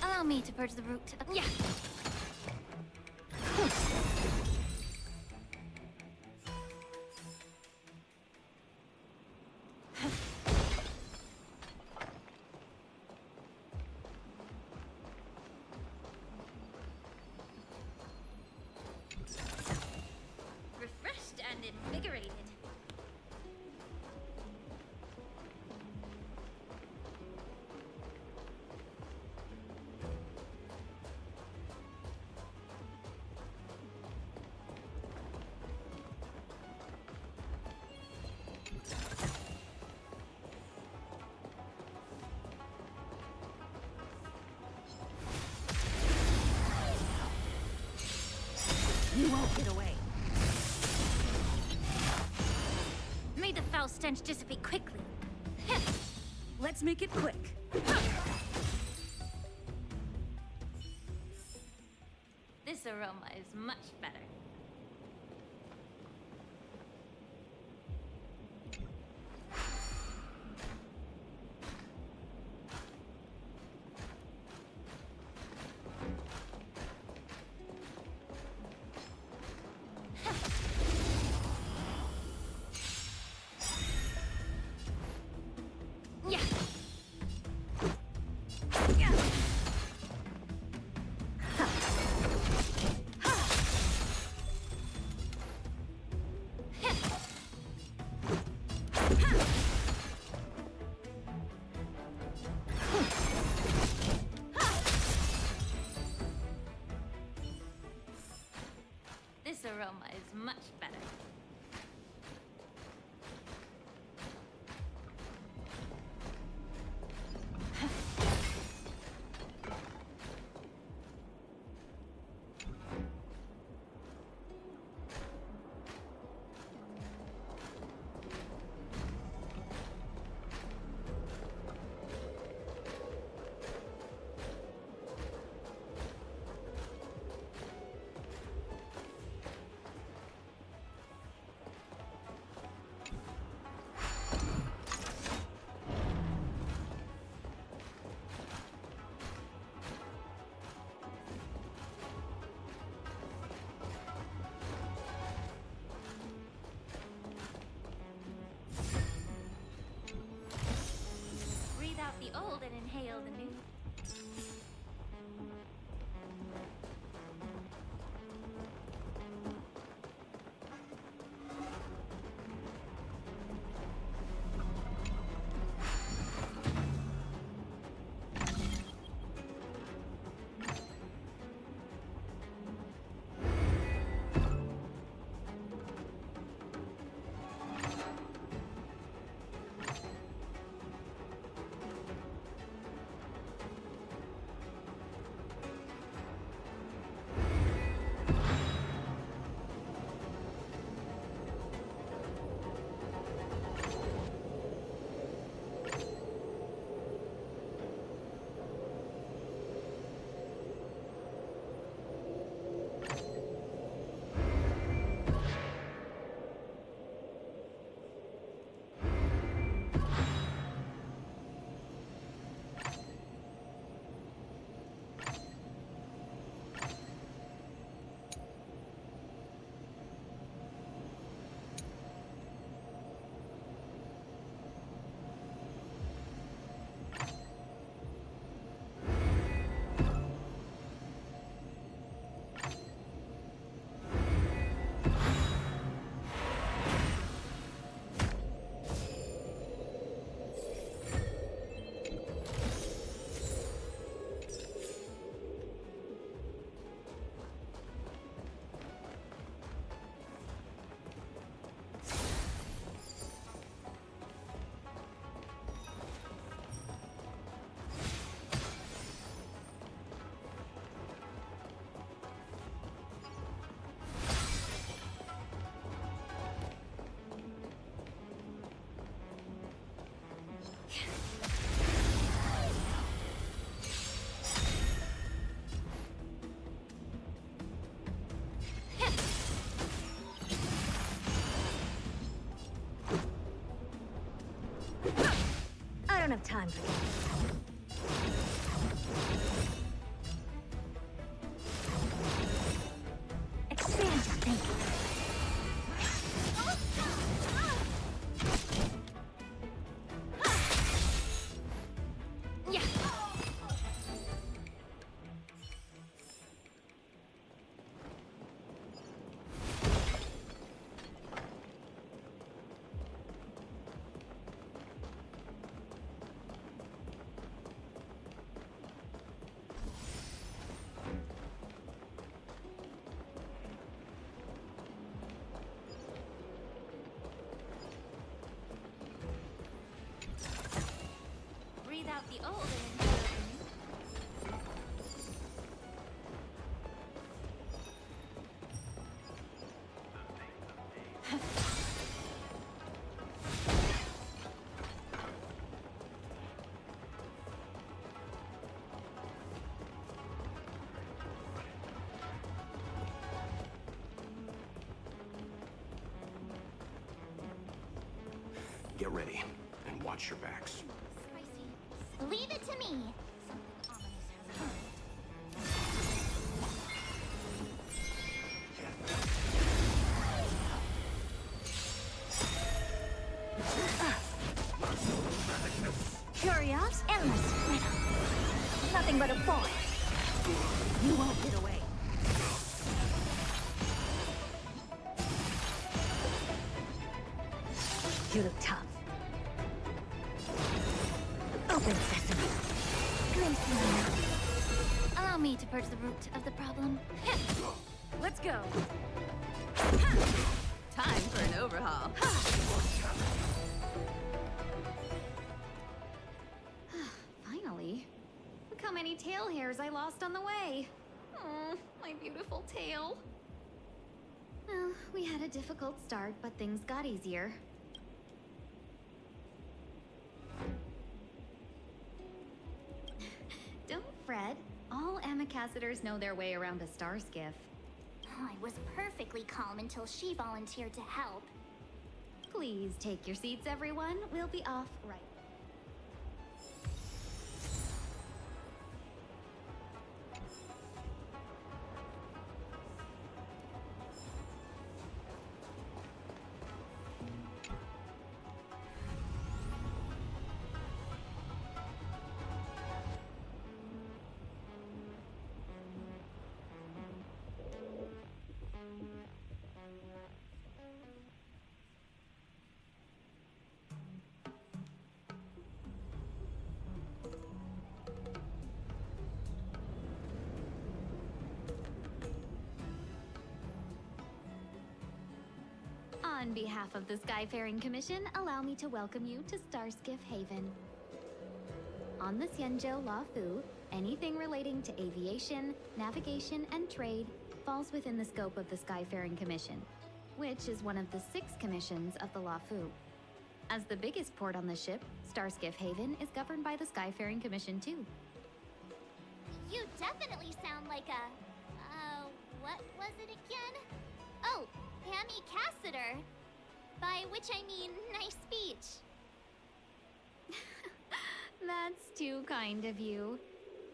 Allow me to purge the root. Yeah. Refreshed and invigorated. You won't get away. May the foul stench dissipate quickly. Let's make it quick. This aroma is much better. Yeah. This aroma is much better. Breathe out the old and inhale the new. have time for this. Expand your thinking. Yeah. Breathe out the old and inhale the new. Get ready, and watch your backs. Leave it to me. Curious, endless riddle. Nothing but a boy. You won't get away. You look tough. Open sesame. Glimpse in the mouth. Allow me to purge the root of the problem. Let's go. Time for an overhaul. Finally. Look how many tail hairs I lost on the way. Oh, my beautiful tail. Well, we had a difficult start, but things got easier. Don't fret. All amicacetors know their way around a star skiff. I was perfectly calm until she volunteered to help. Please take your seats, everyone. We'll be off right. On behalf of the Skyfaring Commission, allow me to welcome you to Starskiff Haven. On the Xianzhou La Fu, anything relating to aviation, navigation, and trade falls within the scope of the Skyfaring Commission, which is one of the 6 commissions of the La Fu. As the biggest port on the ship, Starskiff Haven is governed by the Skyfaring Commission too. You definitely sound like a... what was it again? Oh, Hammy Cassiter. By which I mean, nice speech. That's too kind of you.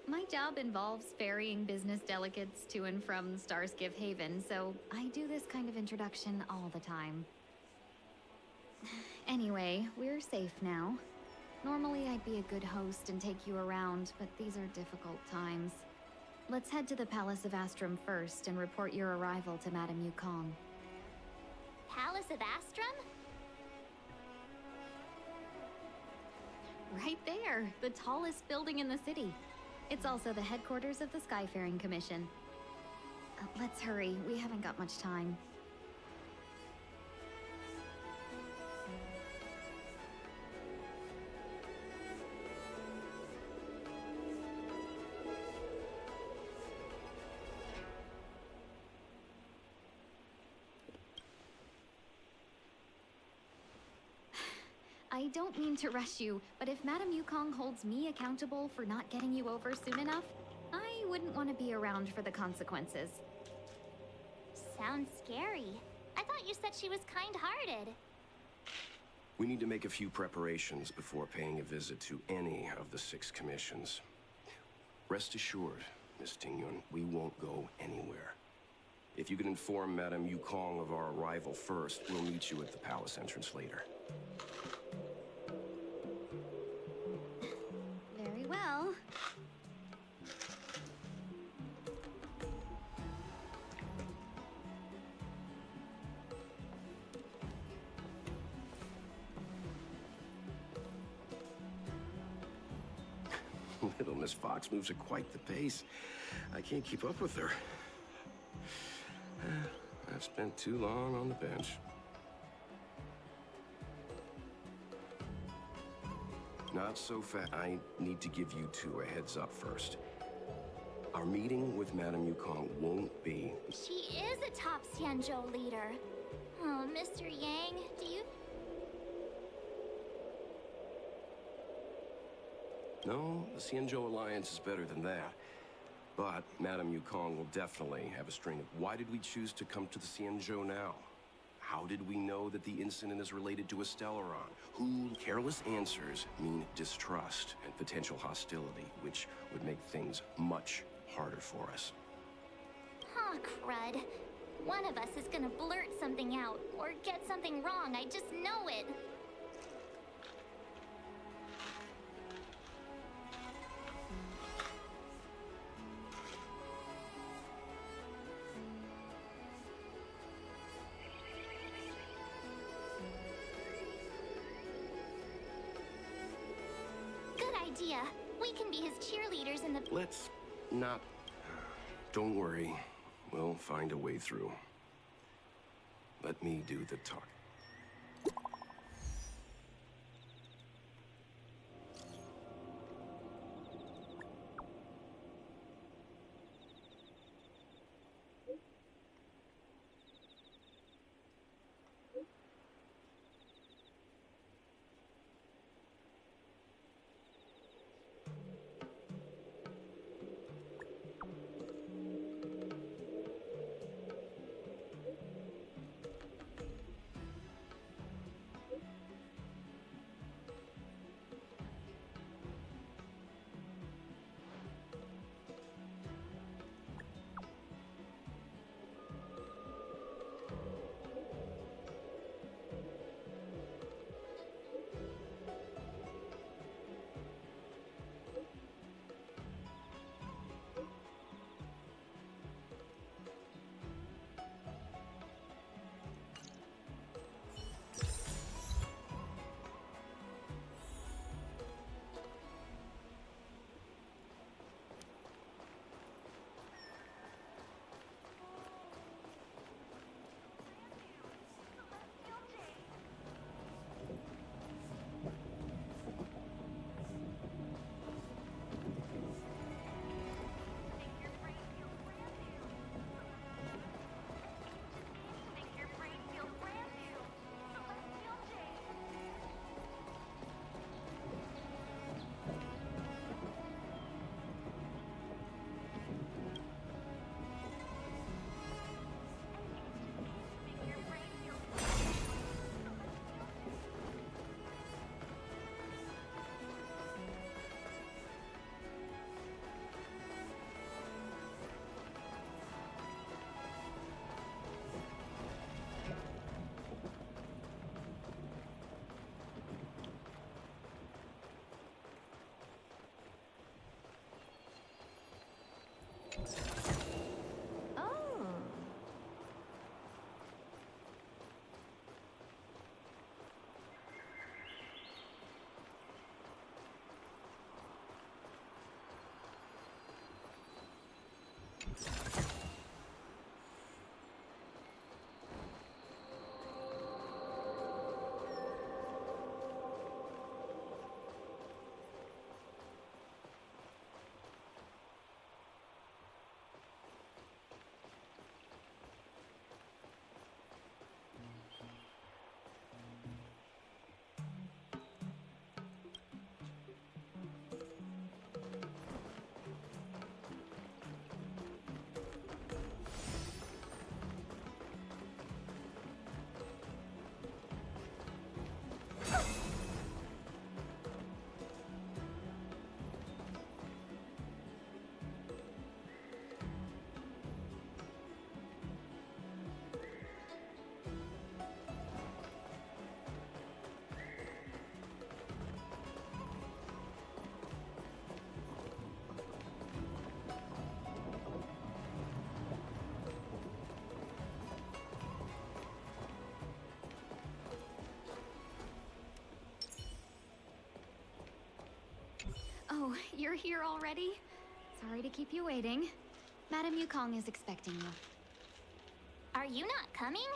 My job involves ferrying business delegates to and from Starskiff Haven, so I do this kind of introduction all the time. Anyway, we're safe now. Normally I'd be a good host and take you around, but these are difficult times. Let's head to the Palace of Astrum first and report your arrival to Madame Yukong. Palace of Astrum? Right there, the tallest building in the city. It's also the headquarters of the Skyfaring Commission. Let's hurry, we haven't got much time. I don't mean to rush you, but if Madame Yukong holds me accountable for not getting you over soon enough, I wouldn't want to be around for the consequences. Sounds scary. I thought you said she was kind-hearted. We need to make a few preparations before paying a visit to any of the 6 commissions. Rest assured, Miss Tingyun, we won't go anywhere. If you could inform Madame Yukong of our arrival first, we'll meet you at the palace entrance later. Very well. Little Miss Fox moves at quite the pace. I can't keep up with her. I've spent too long on the bench. Not so fast. I need to give you 2 a heads up first. Our meeting with Madame Yukong won't be... She is a top Xianzhou leader. Oh, Mr. Yang, do you... No, the Xianzhou Alliance is better than that. But Madame Yukong will definitely have a string of... Why did we choose to come to the Xianzhou now? How did we know that the incident is related to a Stellaron? Who careless answers mean distrust and potential hostility, which would make things much harder for us. Aw, crud. One of us is gonna blurt something out, or get something wrong, I just know it. Idea. We can be his cheerleaders in the... Let's not... Don't worry. We'll find a way through. Let me do the talk. Oh, you're here already? Sorry to keep you waiting. Madame Yukong is expecting you. Are you not coming?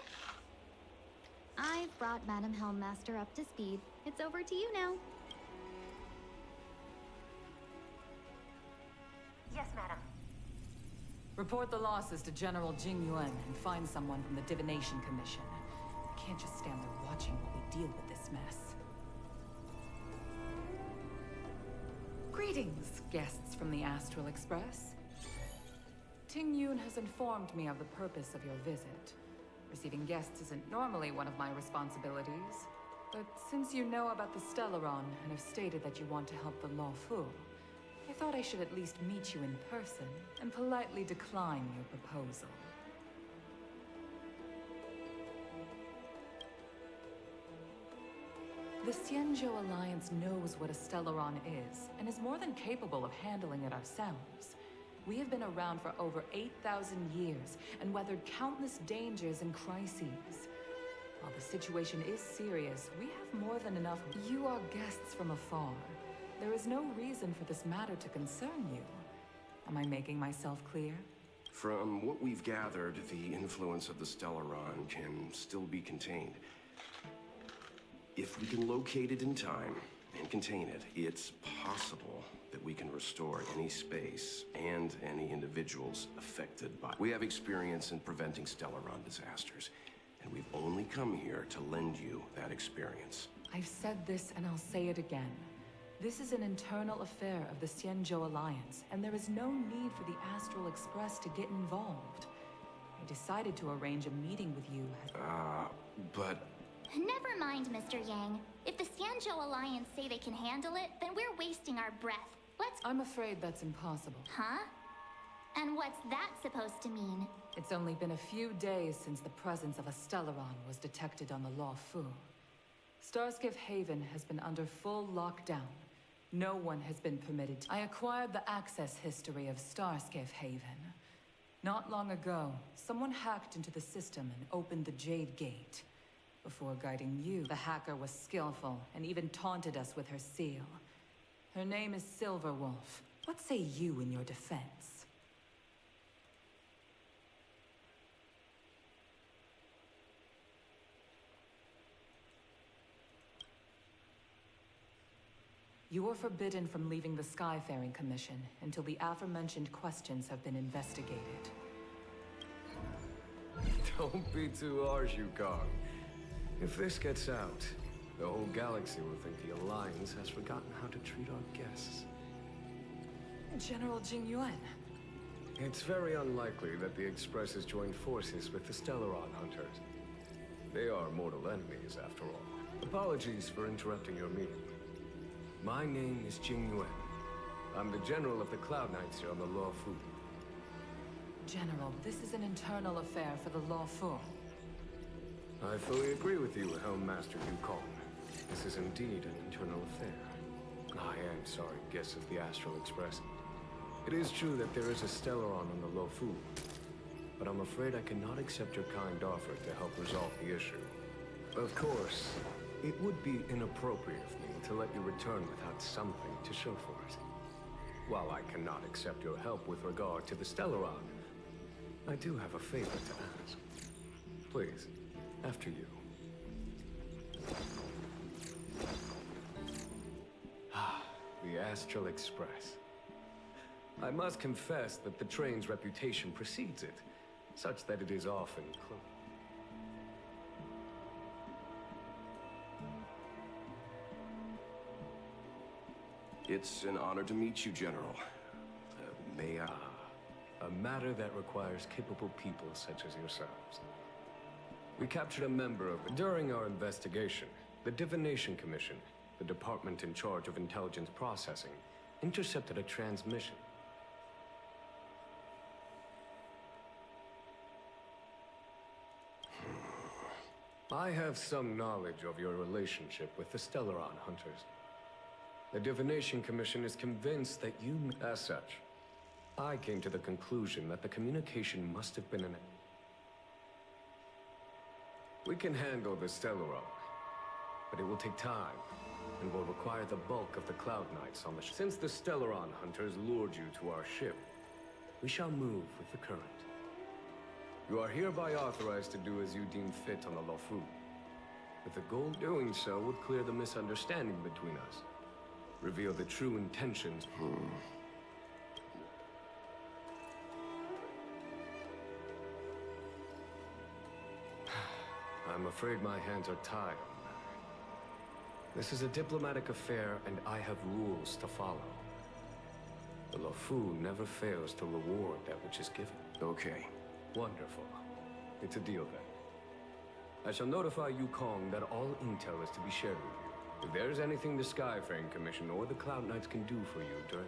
I've brought Madame Helmmaster up to speed. It's over to you now. Yes, madam. Report the losses to General Jing Yuan and find someone from the Divination Commission. Can't just stand there watching while we deal with this mess. Greetings, guests from the Astral Express. Ting Yun has informed me of the purpose of your visit. Receiving guests isn't normally one of my responsibilities, but since you know about the Stellaron and have stated that you want to help the Lawfu, I thought I should at least meet you in person and politely decline your proposal. The Xianzhou Alliance knows what a Stellaron is, and is more than capable of handling it ourselves. We have been around for over 8,000 years, and weathered countless dangers and crises. While the situation is serious, we have more than enough. You are guests from afar. There is no reason for this matter to concern you. Am I making myself clear? From what we've gathered, the influence of the Stellaron can still be contained. If we can locate it in time and contain it, it's possible that we can restore any space and any individuals affected by. We have experience in preventing Stellaron disasters, and we've only come here to lend you that experience. I've said this and I'll say it again. This is an internal affair of the Xianzhou Alliance, and there is no need for the Astral Express to get involved. I decided to arrange a meeting with you but... Never mind, Mr. Yang. If the Xianzhou Alliance say they can handle it, then we're wasting our breath. I'm afraid that's impossible. Huh? And what's that supposed to mean? It's only been a few days since the presence of a Stellaron was detected on the Lawfu. Starskiff Haven has been under full lockdown. No one has been permitted to. I acquired the access history of Starskiff Haven. Not long ago, someone hacked into the system and opened the Jade Gate. Before guiding you, the hacker was skillful and even taunted us with her seal. Her name is Silverwolf. What say you in your defense? You are forbidden from leaving the Skyfaring Commission until the aforementioned questions have been investigated. Don't be too harsh, Yukong. If this gets out, the whole galaxy will think the Alliance has forgotten how to treat our guests. General Jing Yuan. It's very unlikely that the Express has joined forces with the Stellaron hunters. They are mortal enemies, after all. Apologies for interrupting your meeting. My name is Jing Yuan. I'm the General of the Cloud Knights here on the Lawfu. General, this is an internal affair for the Lawfu. I fully agree with you, Helmmaster Yukong. This is indeed an internal affair. I am sorry, guests of the Astral Express. It is true that there is a Stellaron on the Lawfu, but I'm afraid I cannot accept your kind offer to help resolve the issue. Of course, it would be inappropriate of me to let you return without something to show for it. While I cannot accept your help with regard to the Stellaron, I do have a favor to ask. Please, after you. The Astral Express. I must confess that the train's reputation precedes it, such that it is often close. It's an honor to meet you, General. May I? A matter that requires capable people such as yourselves. We captured a member of it. During our investigation, the Divination Commission, the department in charge of intelligence processing, intercepted a transmission. I have some knowledge of your relationship with the Stellaron hunters. The Divination Commission is convinced that you... As such, I came to the conclusion that the communication must have been an... We can handle the Stellaron, but it will take time and will require the bulk of the Cloud Knights on the ship. Since the Stellaron hunters lured you to our ship, we shall move with the current. You are hereby authorized to do as you deem fit on the Lofu, with the goal doing so would clear the misunderstanding between us, reveal the true intentions. I'm afraid my hands are tied on the matter. This is a diplomatic affair, and I have rules to follow. The Lofu never fails to reward that which is given. Okay. Wonderful. It's a deal then. I shall notify Yukong that all intel is to be shared with you. If there is anything the Skyfaring Commission or the Cloud Knights can do for you during...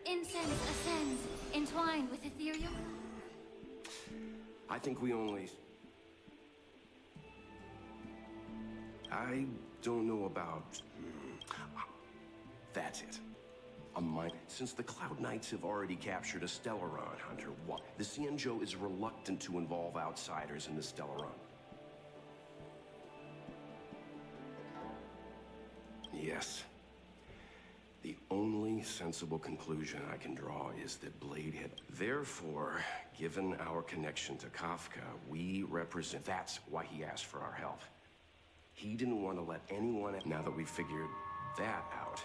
Incense ascends, entwined with ethereal. I think we only... I don't know about... That's it. Since the Cloud Knights have already captured a Stellaron hunter, the Xianzhou is reluctant to involve outsiders in the Stellaron. Yes. The only sensible conclusion I can draw is that Blade had... Therefore, given our connection to Kafka, we represent... That's why he asked for our help. He didn't want to let anyone... Now that we've figured that out...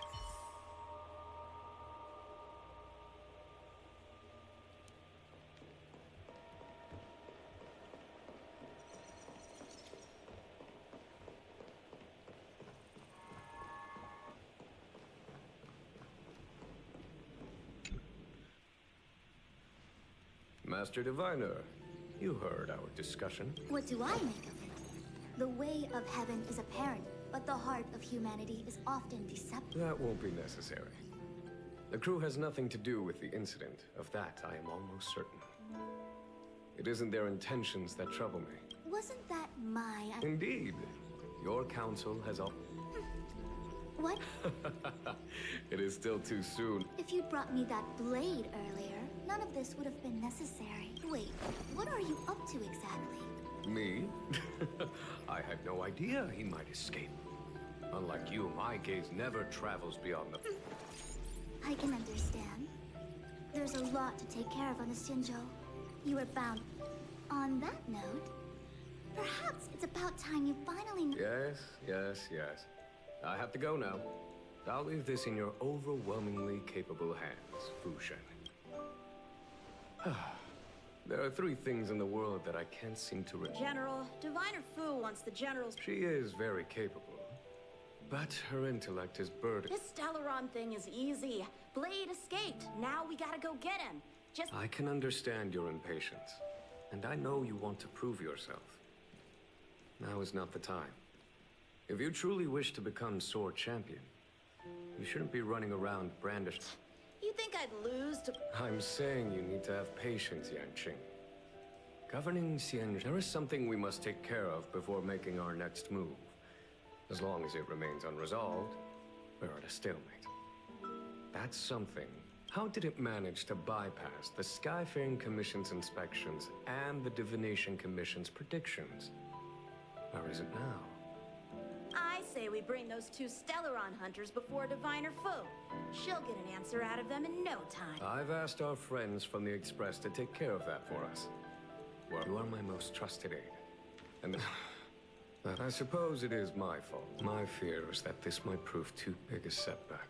Master Diviner, you heard our discussion. What do I make of it? The way of heaven is apparent, but the heart of humanity is often deceptive. That won't be necessary. The crew has nothing to do with the incident. Of that, I am almost certain. It isn't their intentions that trouble me. Wasn't that my... Indeed. Your counsel has all... What? It is still too soon. If you'd brought me that blade earlier, none of this would have been necessary. Wait, what are you up to exactly? Me? I had no idea he might escape. Unlike you, my gaze never travels beyond the... I can understand. There's a lot to take care of on the Xianzhou. You were bound. On that note, perhaps it's about time you finally... Yes. I have to go now. I'll leave this in your overwhelmingly capable hands, Fu Shen. There are three things in the world that I can't seem to... General, Diviner Fu wants the General's... She is very capable, but her intellect is burdened. This Stellaron thing is easy. Blade escaped. Now we gotta go get him. Just... I can understand your impatience, and I know you want to prove yourself. Now is not the time. If you truly wish to become Sword Champion, you shouldn't be running around brandished. You think I'd lose to... I'm saying you need to have patience, Yanqing. Governing Xianzhou, there is something we must take care of before making our next move. As long as it remains unresolved, we're at a stalemate. That's something. How did it manage to bypass the Skyfaring Commission's inspections and the Divination Commission's predictions? Or is it now? I say we bring those two Stellaron hunters before Diviner Fu. She'll get an answer out of them in no time. I've asked our friends from the Express to take care of that for us. Well, you are my most trusted aide. And I suppose it is my fault. My fear is that this might prove too big a setback.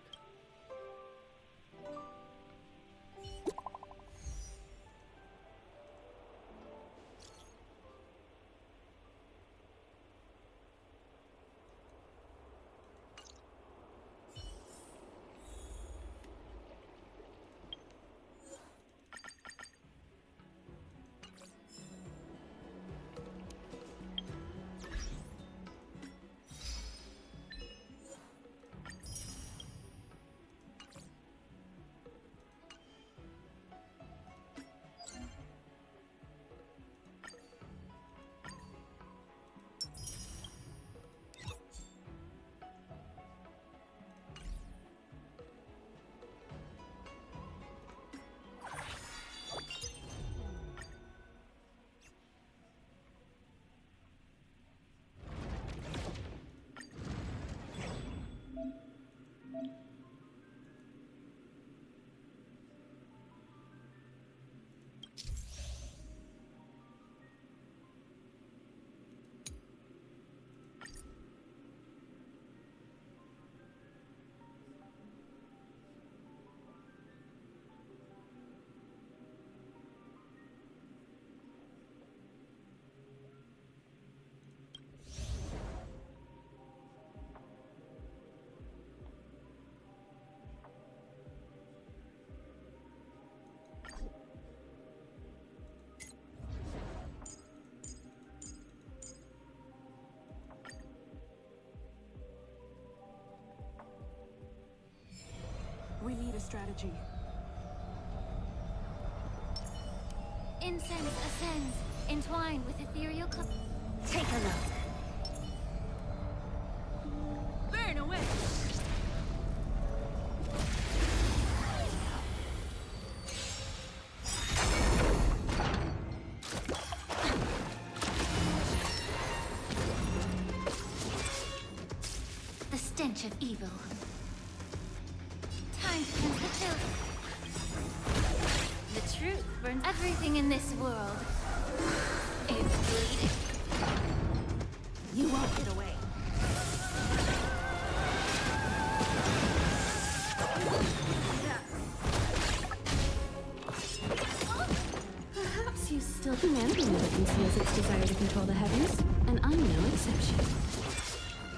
better strategy. Incense ascends, entwined with ethereal. Take a look. Burn away! The stench of evil. Time to cleanse the filth. The truth burns everything in this world. It's bleeding. You won't get away. Perhaps you still humanity never conceals its desire to control the heavens, and I'm no exception.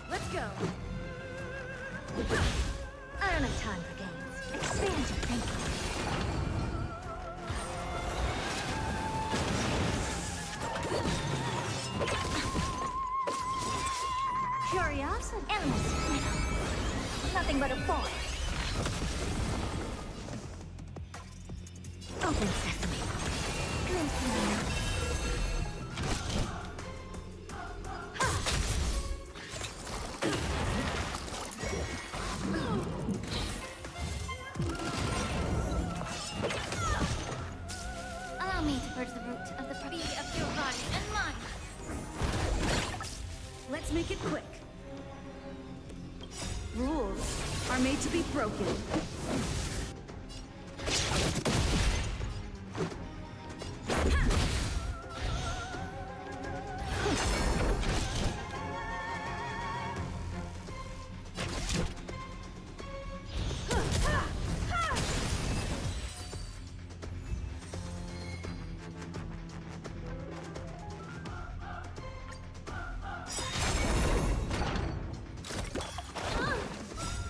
Let's go. I don't have time for games. Expand your thinking. Curiosity? Endless. Nothing but a boy. Open sesame. Glimpse me now. Allow me to purge the root of the property of your body and mind. Let's make it quick. Rules are made to be broken.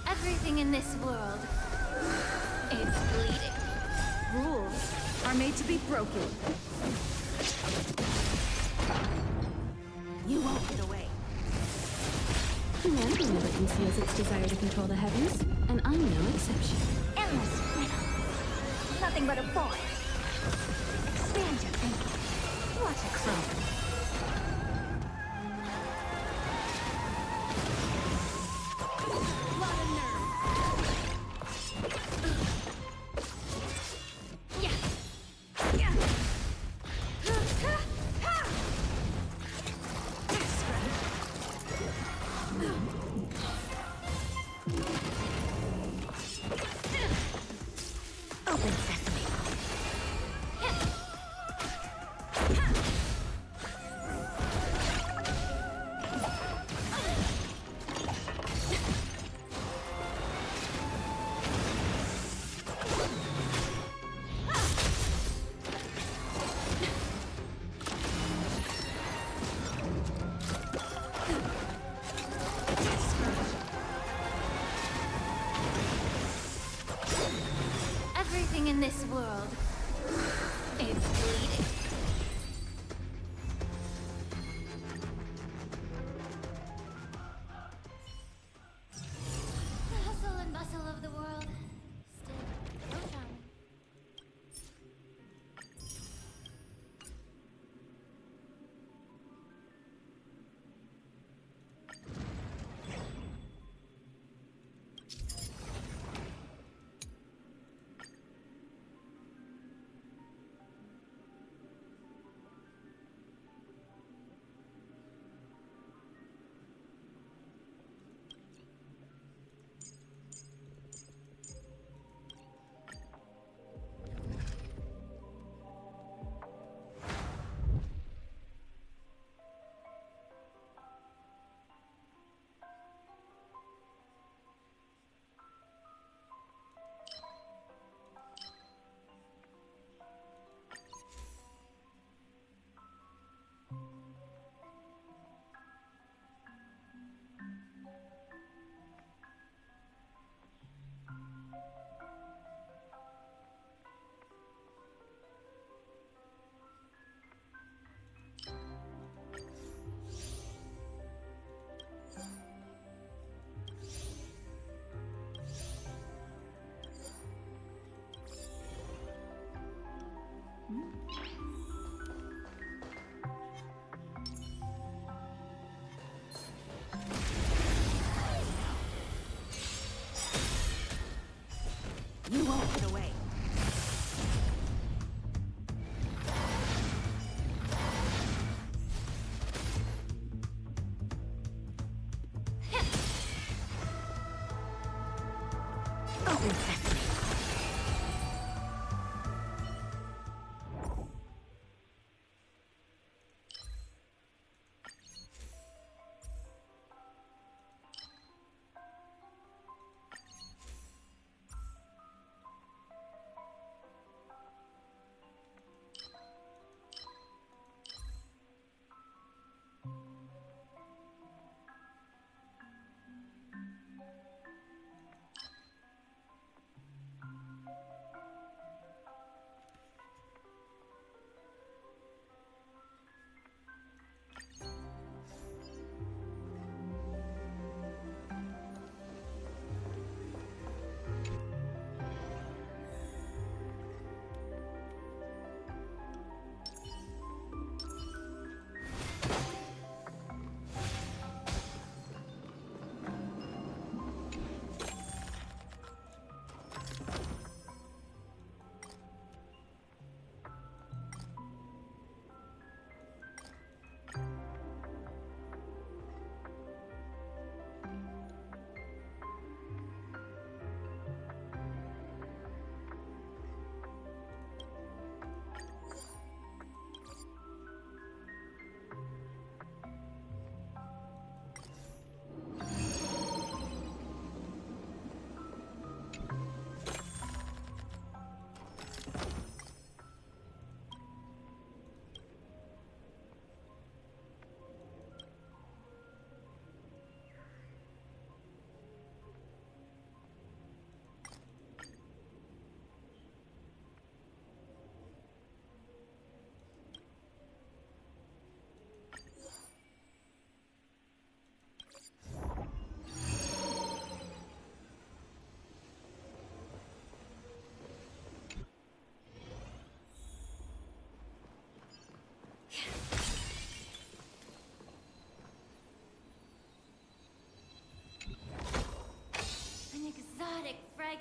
Everything in this world. It's bleeding. Rules are made to be broken. You won't get away. Humanity never conceals its desire to control the heavens, and I'm no exception. Endless. Nothing but a boy. Expand your thinking. Watch it grow. Open sesame.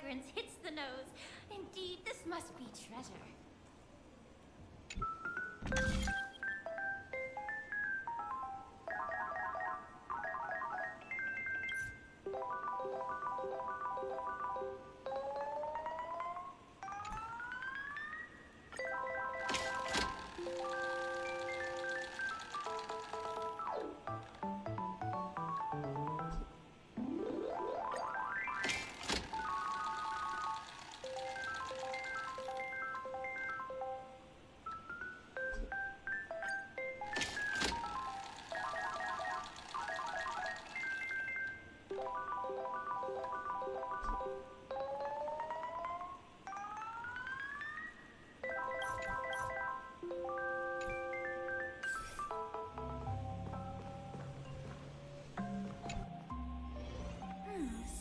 fragrance hits the nose. Indeed, this must be treasure.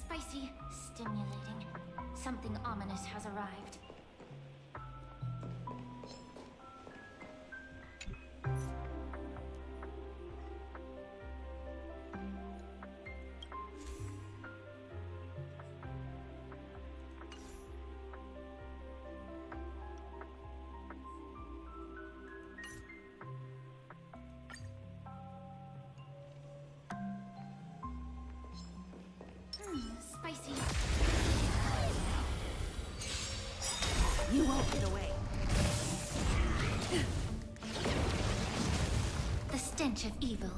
Spicy, stimulating. Something ominous has arrived. Spicy. You won't get away. The stench of evil.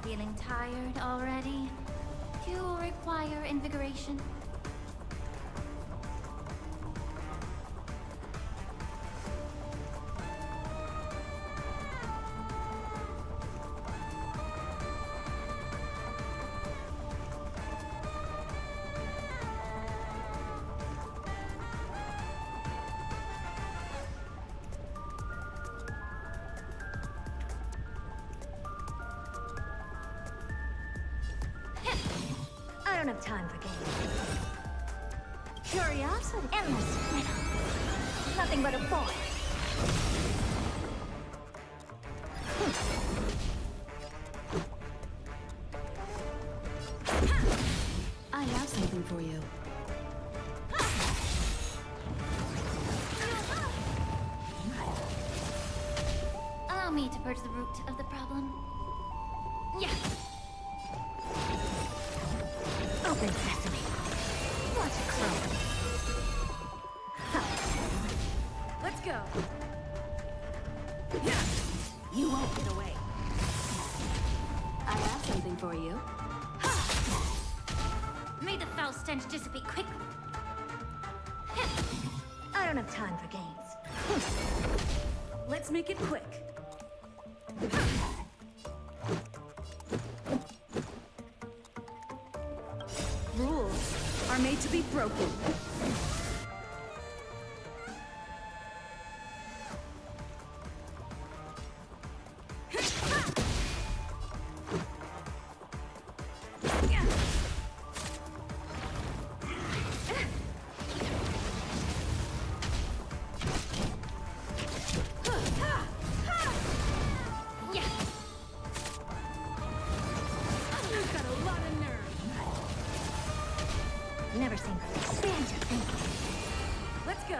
Feeling tired already? You require invigoration. I don't have time for games. Curiosity, endless riddle. Nothing but a boy. I have something for you. Allow me to purge the root of the problem. Yeah. Open sesame. Watch it grow. Let's go. You won't get away. I have something for you. May the foul stench dissipate quickly. I don't have time for games. Let's make it quick. Rules are made to be broken. Never seen her expand your thinking. Let's go.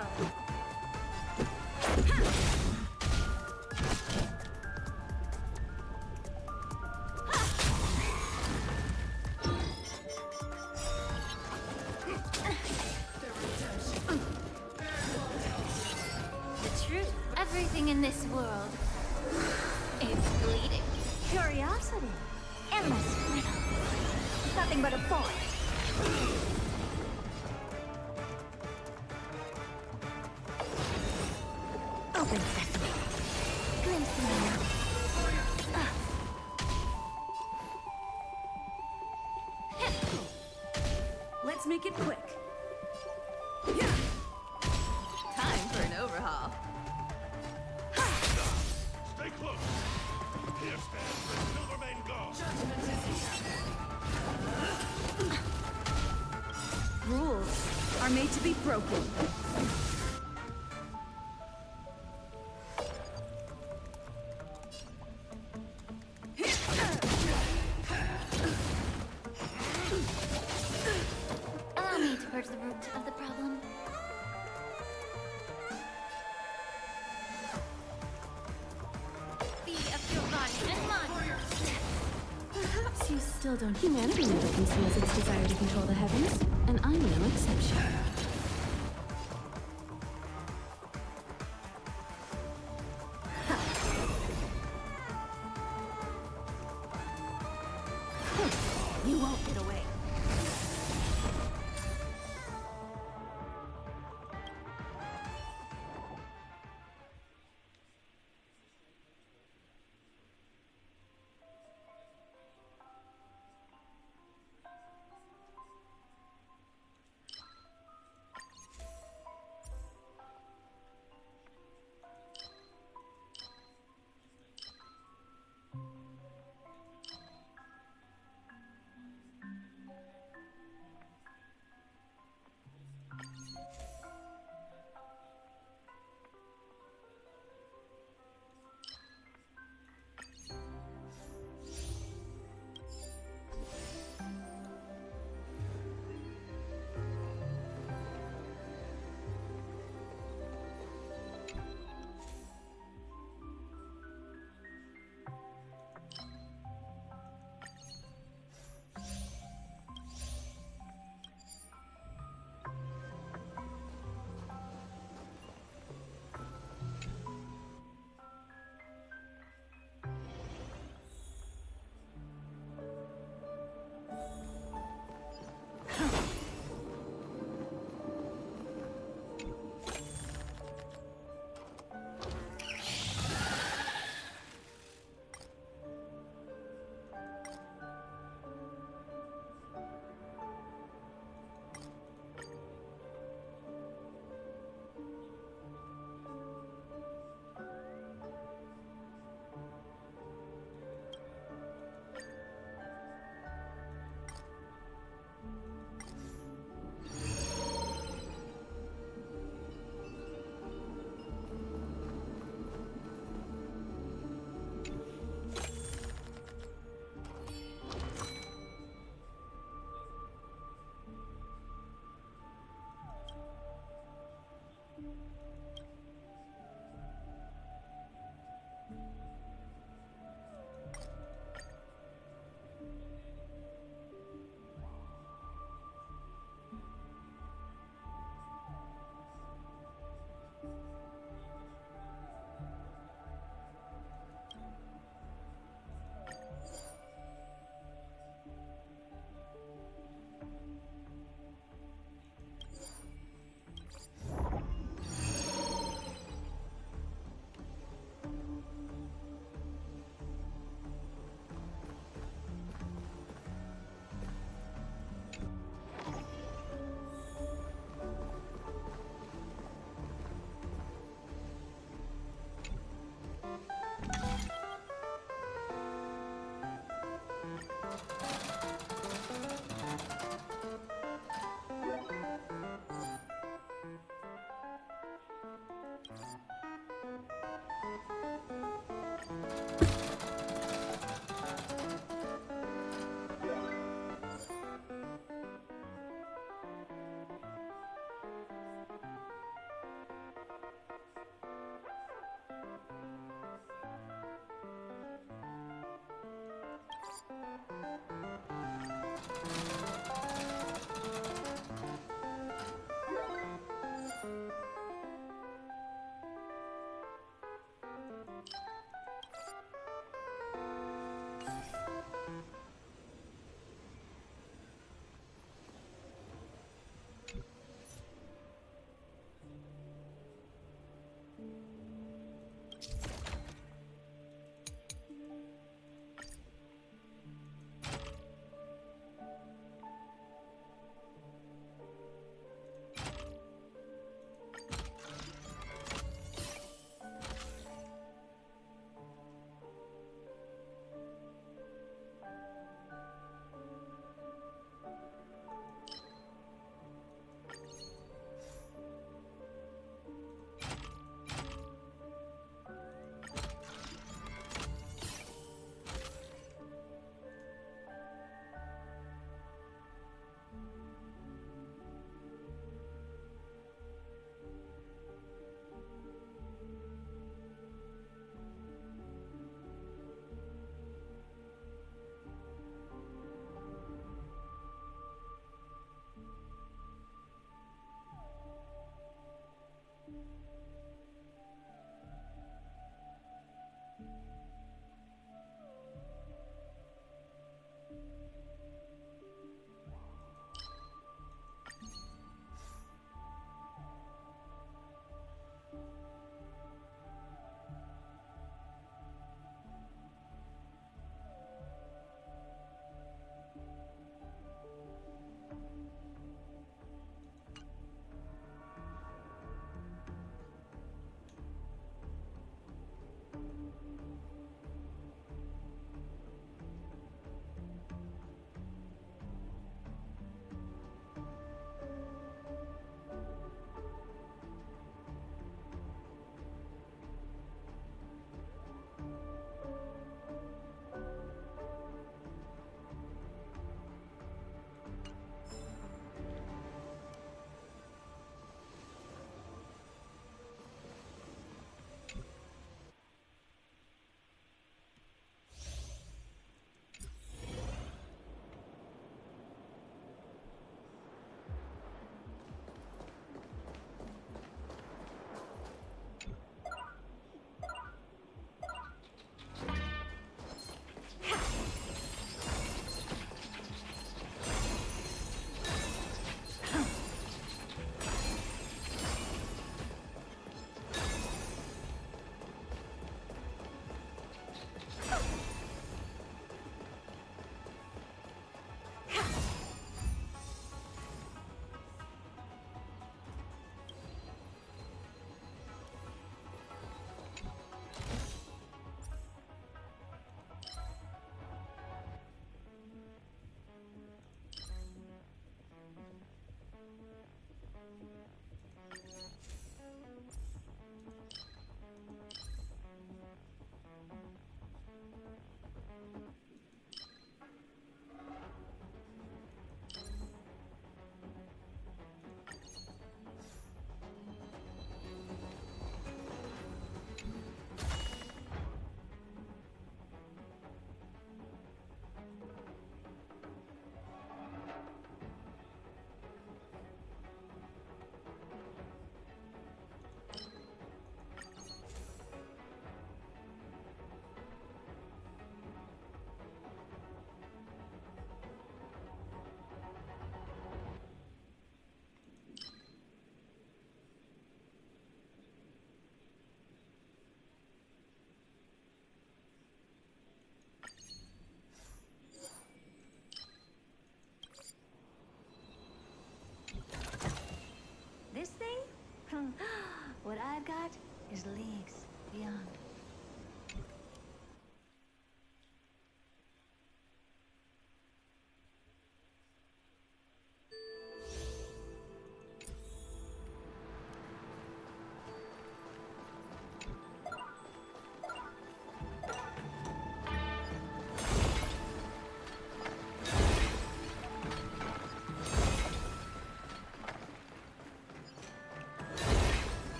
The truth. Everything in this world is bleeding. Curiosity, endless riddle. Nothing but a boy. Open sesame. Glimpse in the mouth. Let's make it quick. Time for an overhaul. Stay close. Here stands the Silvermane Guard. Rules are made to be broken. root of the problem. Be of your body and mind. Perhaps you still don't. Humanity never conceals its desire to control the heavens, and I'm no exception. You won't get away.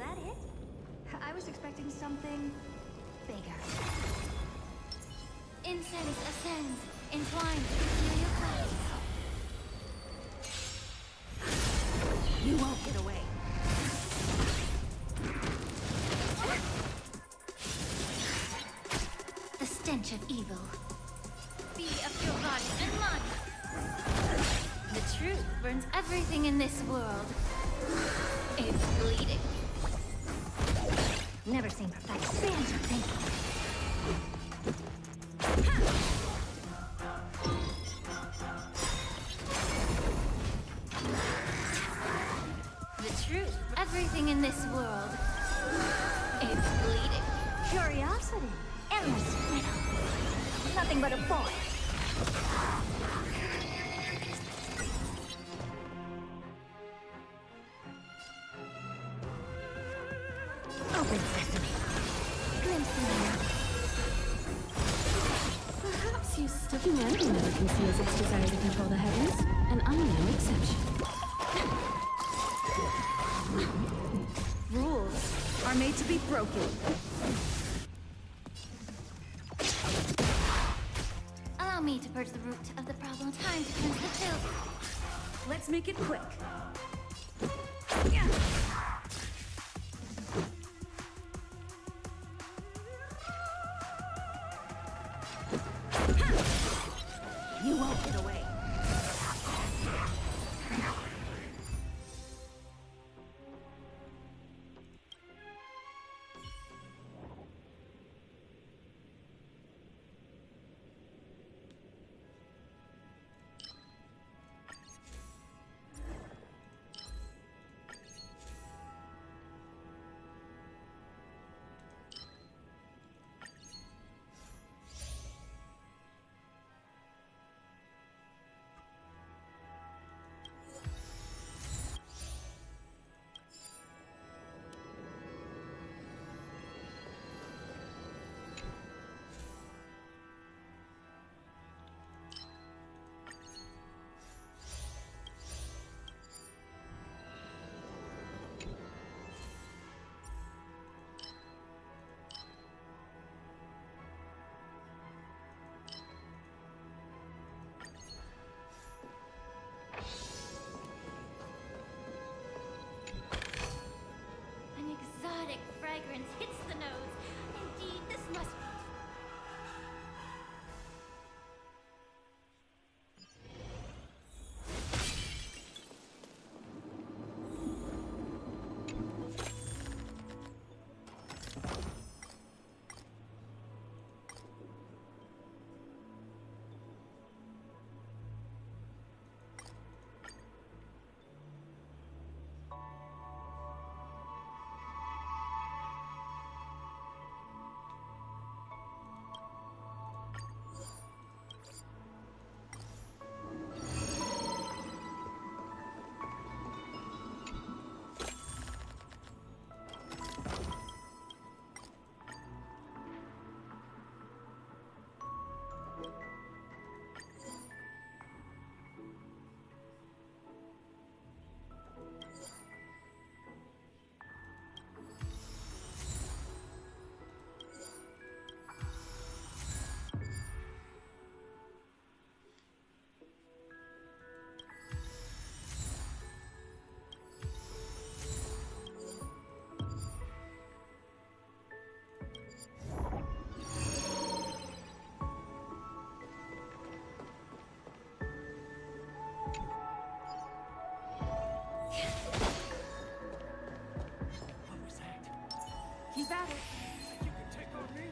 that it? I was expecting something bigger. Incense ascends, entwined with ethereal clouds. You won't get away. The stench of evil. Be of your body and mind. The truth burns everything in this world. It's bleeding. Never seen perfect sands or thinking. The truth, everything in this world. It's bleeding. Curiosity. Endless riddle. Nothing but a boy. Open sesame. Glimpse the Perhaps you still humanity never conceals its desire to control the heavens, and I'm no exception. Rules are made to be broken. Allow me to purge the root of the problem. Time to cleanse the filth. Let's make it quick. You won't get away. An exotic fragrance hits the nose. Indeed, this must be. Keep at it. You can take on me?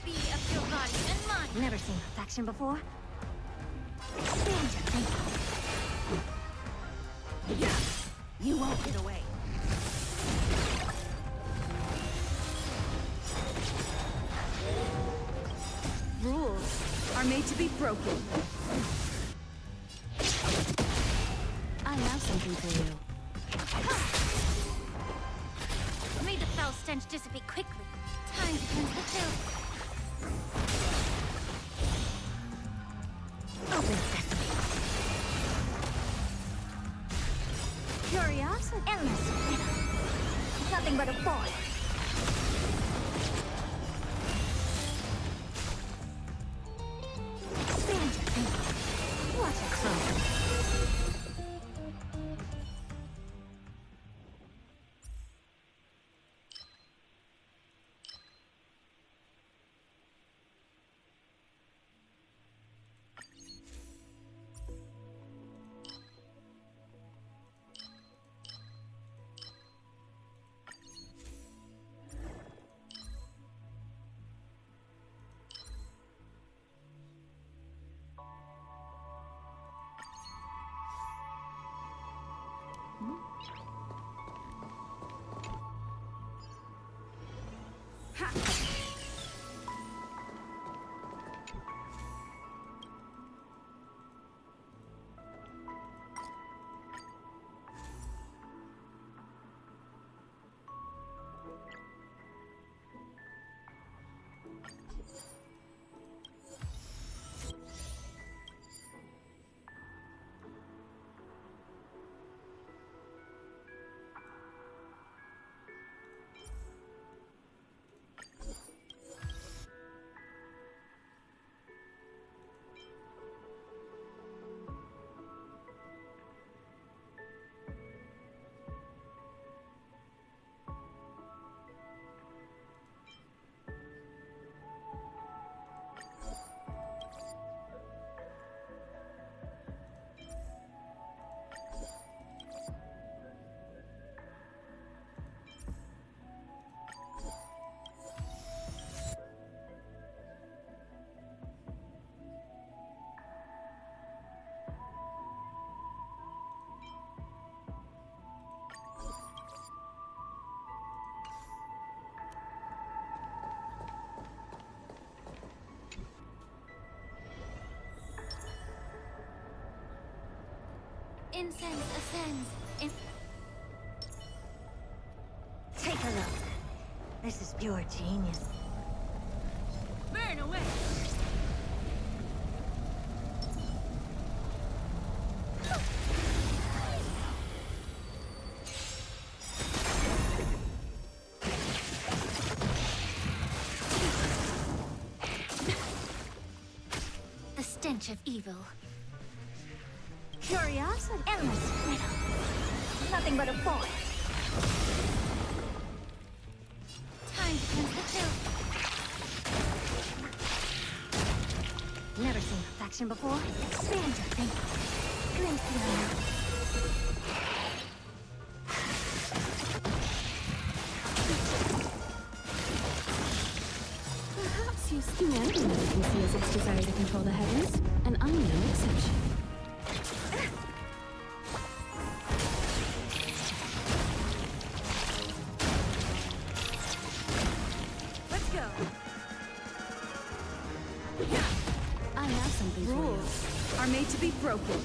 Be of your body and mind. Never seen perfection before. Expand your thinking. You won't get away. Rules are made to be broken. I have something for you. May the foul stench dissipate quickly. Time to cleanse the filth. Curiosity. Endless riddle. Nothing but a void. Expand your thinking. What a clone. Incense ascends. Take a look. This is pure genius. Burn away. The stench of evil. Curiosity. Endless riddle. Nothing but a void. Time to cleanse the filth. Never seen perfection before. Expand your thinking. Glimpse the unknown. Perhaps you humanity can see as its desire to control the heavens, and I'm no exception. Let's go. I have something for you. Rules are made to be broken.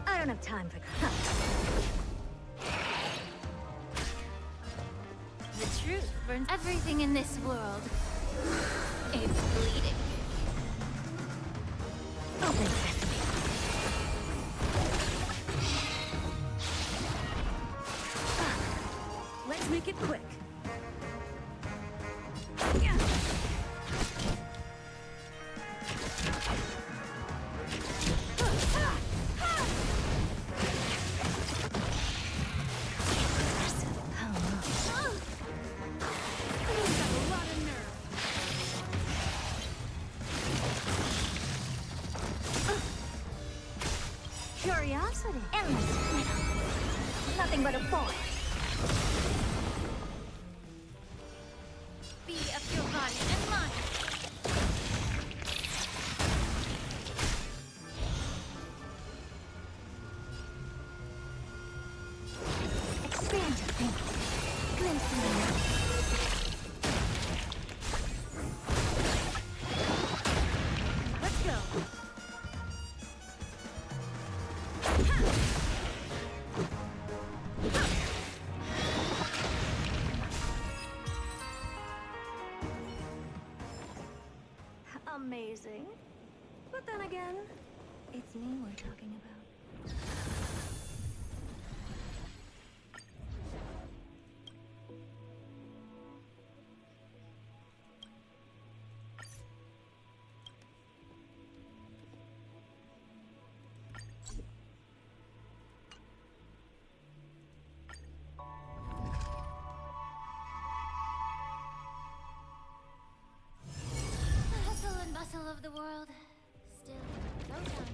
I don't have time for that. The truth burns everything in this world. It's bleeding. Open sesame. Let's make it quick. Curiosity. Endless riddle. Nothing but a void. Be of your body and mind. Expand your thinking. Glimpse the unknown. Let's go. But then again, it's me we're talking about. The hustle and bustle of the world. Still, no time.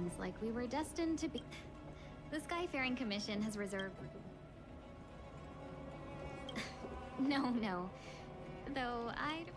Seems like we were destined to be. The Skyfaring Commission has reserved. No. Though I'd